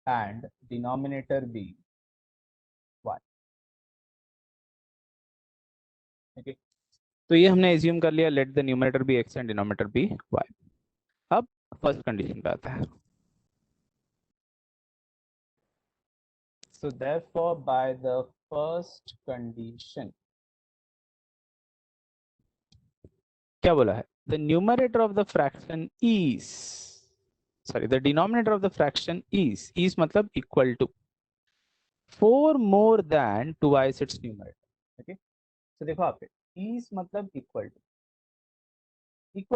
and denominator be y. Okay, तो ये हमने assume कर लिया, let the numerator be x and denominator be y. अब फर्स्ट कंडीशन पे आता है. So therefore by the first condition क्या बोला है? The numerator of the fraction is, sorry, the denominator of the fraction is मतलब equal to 4 more than twice its numerator. Okay, तो देखो आप is मतलब equal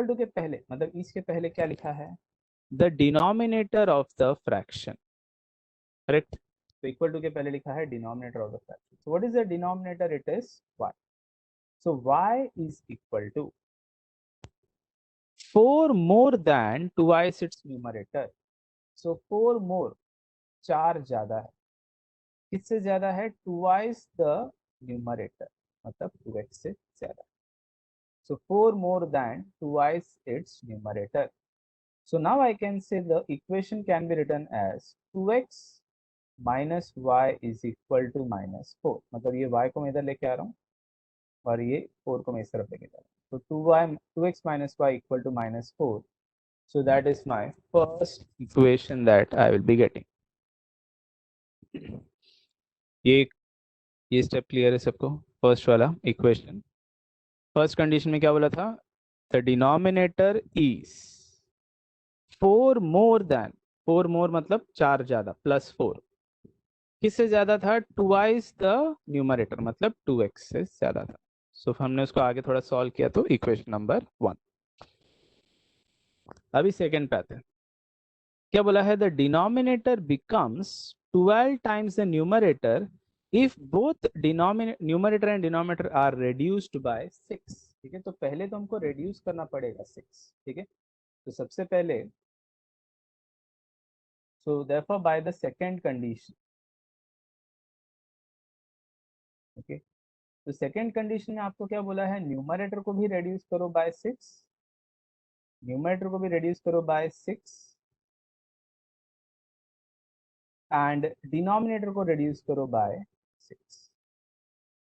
to के पहले मतलब is के पहले क्या लिखा है? The denominator of the fraction. Correct. तो equal to के पहले लिखा है denominator of the fraction. So what is the denominator? It is y. So y is equal to 4 more than twice its numerator. So 4 more, 4 ज्यादा है. किससे ज्यादा है? Twice the numerator, मतलब 2x से ज्यादा. So 4 more than twice its numerator. So now I can say the equation can be written as 2x minus y is equal to minus 4. मतलब ये y को मैं इधर लेके आ रहा हूँ और ये 4 को मैं इस तरफ लेके जा रहा हूँ. तो 2x minus y equal to minus 4. So that is my first equation that I will be getting. ये स्टेप क्लियर है सबको? फर्स्ट वाला इक्वेशन, फर्स्ट कंडीशन में क्या बोला था? The denominator is 4 more than, 4 मोर मतलब 4 ज्यादा, प्लस 4. किससे ज्यादा था? ट्वाइस द न्यूमरेटर मतलब 2x से ज्यादा था. सो हमने उसको आगे थोड़ा सॉल्व किया तो इक्वेशन नंबर 1. अभी सेकंड पे आते हैं. क्या बोला है? The denominator becomes 12 times the numerator if both numerator and denominator are reduced by 6. ठीक है, तो पहले तो हमको reduce करना पड़ेगा 6. ठीक है, तो सबसे पहले so therefore by the second condition, okay, तो सेकेंड कंडीशन में आपको क्या बोला है? न्यूमरेटर को भी रेड्यूस करो बाय 6, न्यूमरेटर को भी रेड्यूस करो बाय 6 एंड डिनोमिनेटर को रेड्यूस करो बाय 6.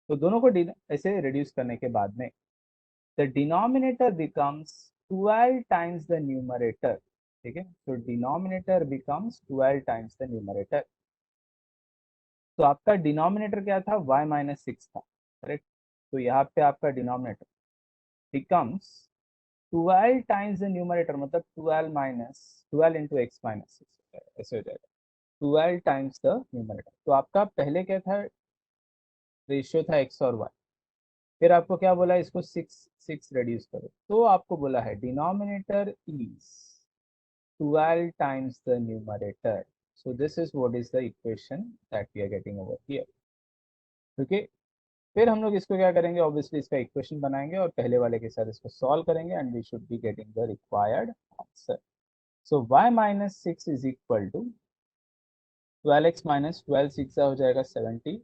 तो दोनों को ऐसे रेड्यूस करने के बाद में the denominator becomes 12 times the numerator. ठीक है, तो denominator becomes 12 times the numerator. तो आपका डिनोमिनेटर क्या था? y minus 6 था. करेक्ट. तो यहाँ पे आपका denominator becomes 12 times the numerator मतलब 12 into x minus 6 ऐसे हो जाएगा. 12 times the numerator. तो आपका पहले क्या था? रेशियो था x और y. फिर आपको क्या बोला? इसको 6 रेड्यूस करो. तो आपको बोला है denominator is 12 times the numerator. So this is what is the equation that we are getting over here. Okay, फिर हम लोग इसको क्या करेंगे? ऑब्वियसली इसका इक्वेशन बनाएंगे और पहले वाले के साथ इसको सॉल्व करेंगे and we should be getting the required answer. So y minus 6 is equal to 12x minus 12 6 हो जाएगा 72.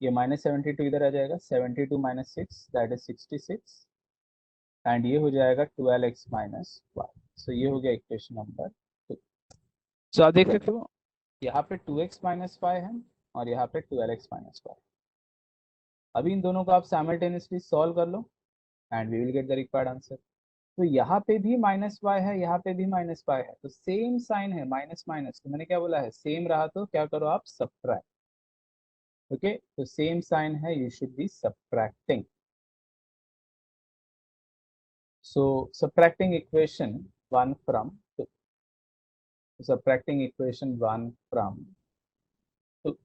ये minus 72 इधर आ जाएगा. 72 minus 6 that is 66 एंड ये हो जाएगा 12x minus y. सो ये हो गया इक्वेशन नंबर 2. सो आप देख सकते हो यहाँ पे 2x minus 5 है और यहाँ पे 12x minus 5. अभी इन दोनों को आप साइमल्टेनियसली सॉल्व कर लो and we will get the required answer. तो यहाँ पे भी माइनस वाई है, यहाँ पे भी माइनस वाई है, तो सेम साइन है माइनस माइनस. तो मैंने क्या बोला है? सेम रहा तो क्या करो आप? सब्ट्रैक्ट. ओके, तो सेम साइन है, you should B subtracting. So subtracting equation 1 from 2. Subtracting equation 1 from 2.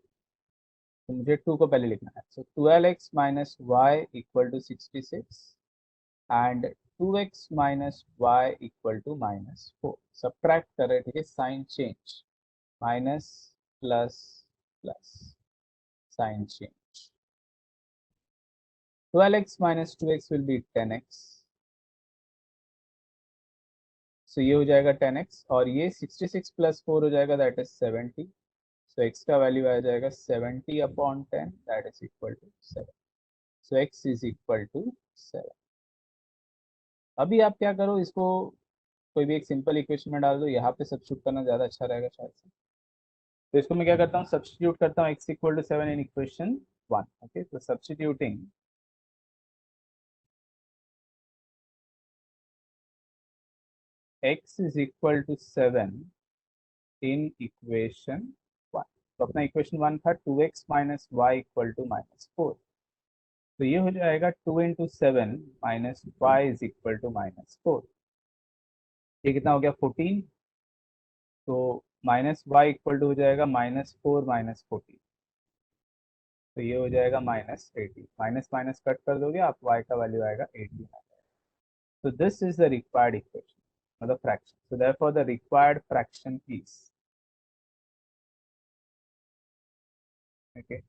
तो मुझे 2 को पहले लिखना है. So 12x minus y equal to 66 and 2x minus y equal to minus 4. Subtract कर रहे, ठीक है, sign change, minus plus plus sign change. 12x minus 2x will be 10x. So ये हो जाएगा 10x और ये 66 plus 4 हो जाएगा, that is 70. So x का वैल्यू आ जाएगा 70 upon 10, that is equal to 7. So x is equal to 7. अभी आप क्या करो, इसको कोई भी एक सिंपल इक्वेशन में डाल दो, यहाँ पे सब्स्टिट्यूट करना ज़्यादा अच्छा रहेगा शायद से. तो इसको मैं क्या करता हूँ, सब्स्टिट्यूट करता हूँ x equal to 7 in equation 1. Okay, तो substituting x is equal to 7 in equation 1. तो अपना इक्वेशन 1 था 2x minus y equal to minus 4. तो ये हो जाएगा 2 into 7 minus y is equal to minus 4. ये कितना हो गया 14. तो माइनस वाई इक्वल टू हो जाएगा माइनस 4 माइनस 14. तो ये हो जाएगा माइनस 80. माइनस माइनस कट कर दोगे आप, y का वैल्यू आएगा 80. तो this is the required equation, मतलब fraction. So therefore the required fraction is, okay,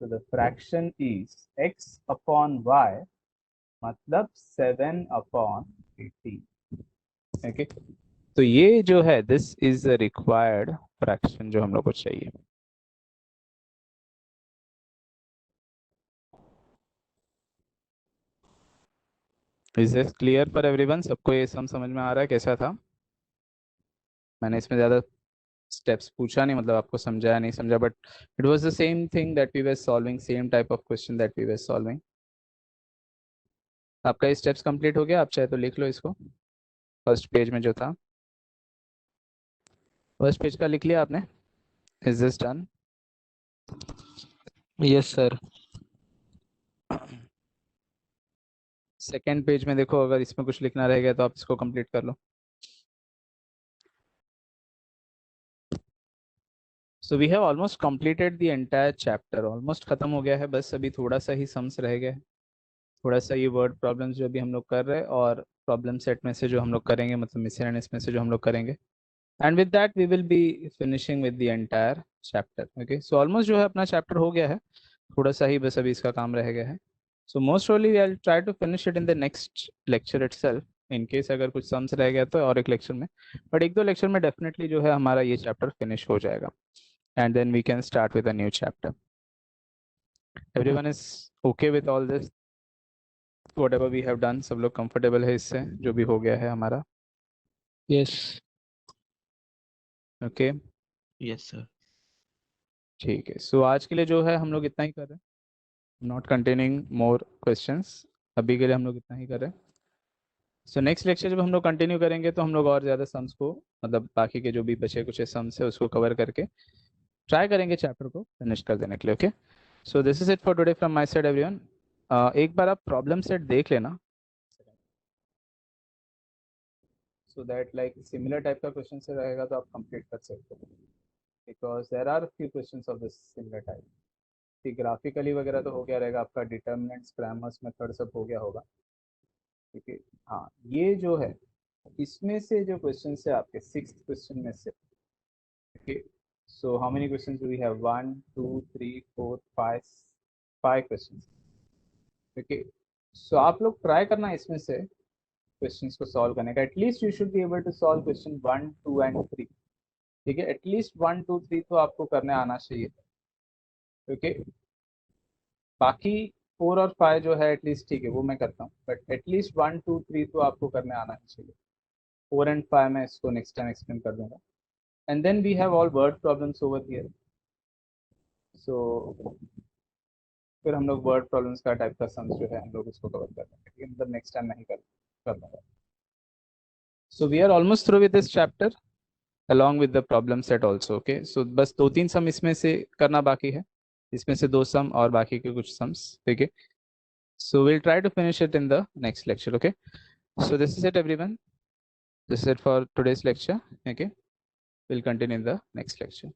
so the fraction is x upon y, मतलब 7 upon 18. ओके, तो ये जो है this is the required fraction जो हम लोग को चाहिए. Is this clear for everyone? सबको ये सम समझ में आ रहा है कैसा था? मैंने इसमें ज़्यादा स्टेप्स पूछा नहीं, मतलब आपको समझाया नहीं समझा, but it was the same thing that we were solving, same type of question that we were solving. आपका ये स्टेप्स कंप्लीट हो गया, आप चाहे तो लिख लो इसको. फर्स्ट पेज में जो था, फर्स्ट पेज का लिख लिया आपने? Is this done? Yes sir. Second page में देखो, अगर इसमें कुछ लिखना रह गया तो आप इसको कंप्लीट कर लो. So we have almost completed the entire chapter. Almost खत्म हो गया है, बस अभी थोड़ा सा ही सम्स रह गए, थोड़ा सा ये वर्ड प्रॉब्लम्स जो अभी हम लोग कर रहे हैं, और प्रॉब्लम सेट में से जो हम लोग करेंगे, मतलब मिसलेनियस में से जो हम लोग करेंगे. And with that we will be finishing with the entire chapter. Okay, so almost जो है अपना चैप्टर हो गया है, थोड़ा सा ही बस अभी इसका काम रह गया है. So most probably I will try to finish it in the next lecture itself. In case अगर कुछ सम्स रह गया तो और एक लेक्चर में, बट एक दो लेक्चर में डेफिनेटली जो है हमारा ये चैप्टर फिनिश हो जाएगा. And then we can start with a new chapter. Everyone is okay with all this? Whatever we have done, सब लोग comfortable है इससे, जो भी हो गया है हमारा? यस. Okay. Yes, sir. ठीक है. So आज के लिए जो है हम लोग इतना ही कर रहे हैं. Not containing more questions. अभी के लिए हम लोग इतना ही कर रहे हैं. So next lecture जब हम लोग कंटिन्यू करेंगे तो हम लोग और ज़्यादा सम्स को, मतलब बाकी के जो भी बचे कुछ सम्स है उसको कवर करके ट्राई करेंगे चैप्टर को फिनिश कर देने के लिए. Okay, so this is it for today from my side everyone. एक बार आप प्रॉब्लम सेट देख लेना, so that like similar type का क्वेश्चन से रहेगा तो आप कंप्लीट कर सकते हो, because there are few questions of this similar type. कि ग्राफिकली वगैरह तो हो गया रहेगा आपका, डिटर्मिनेंट्स, ग्रामर्स, मेथड सब हो गया होगा. ठीक है, हाँ, ये जो है इसमें से जो क्वेश्चन है आपके 6th क्वेश्चन में से, okay, so how many questions do we have? 1 2 3 4 5 questions. okay, so आप लोग ट्राई करना इसमें से क्वेश्चंस को सॉल्व करने का. At least you should be able to solve question 1 2 and 3. ठीक है, एटलीस्ट 1 2 3 तो आपको करने आना चाहिए. ओके, बाकी 4 और 5 जो है एटलीस्ट ठीक है वो मैं करता हूँ, बट एटलीस्ट 1 2 3 तो आपको करने आना ही चाहिए. 4 एंड 5 मैं इसको नेक्स्ट टाइम एक्सप्लेन कर दूंगा. And then we have all word problems over here. So फिर हम लोग वर्ड प्रॉब्लम्स का टाइप का सम्स जो है हम लोग उसको कवर कर लेंगे, मतलब नेक्स्ट टाइम नहीं कर दूंगा. So we are almost through with this chapter along with the problem set also. okay, so बस 2-3 सम इसमें से करना बाकी है, इसमें से 2 सम और बाकी के कुछ सम्स. ठीक है, so we'll try to finish it in the next lecture. okay, so this is it everyone, this is it for today's lecture. okay, we'll continue in the next lecture.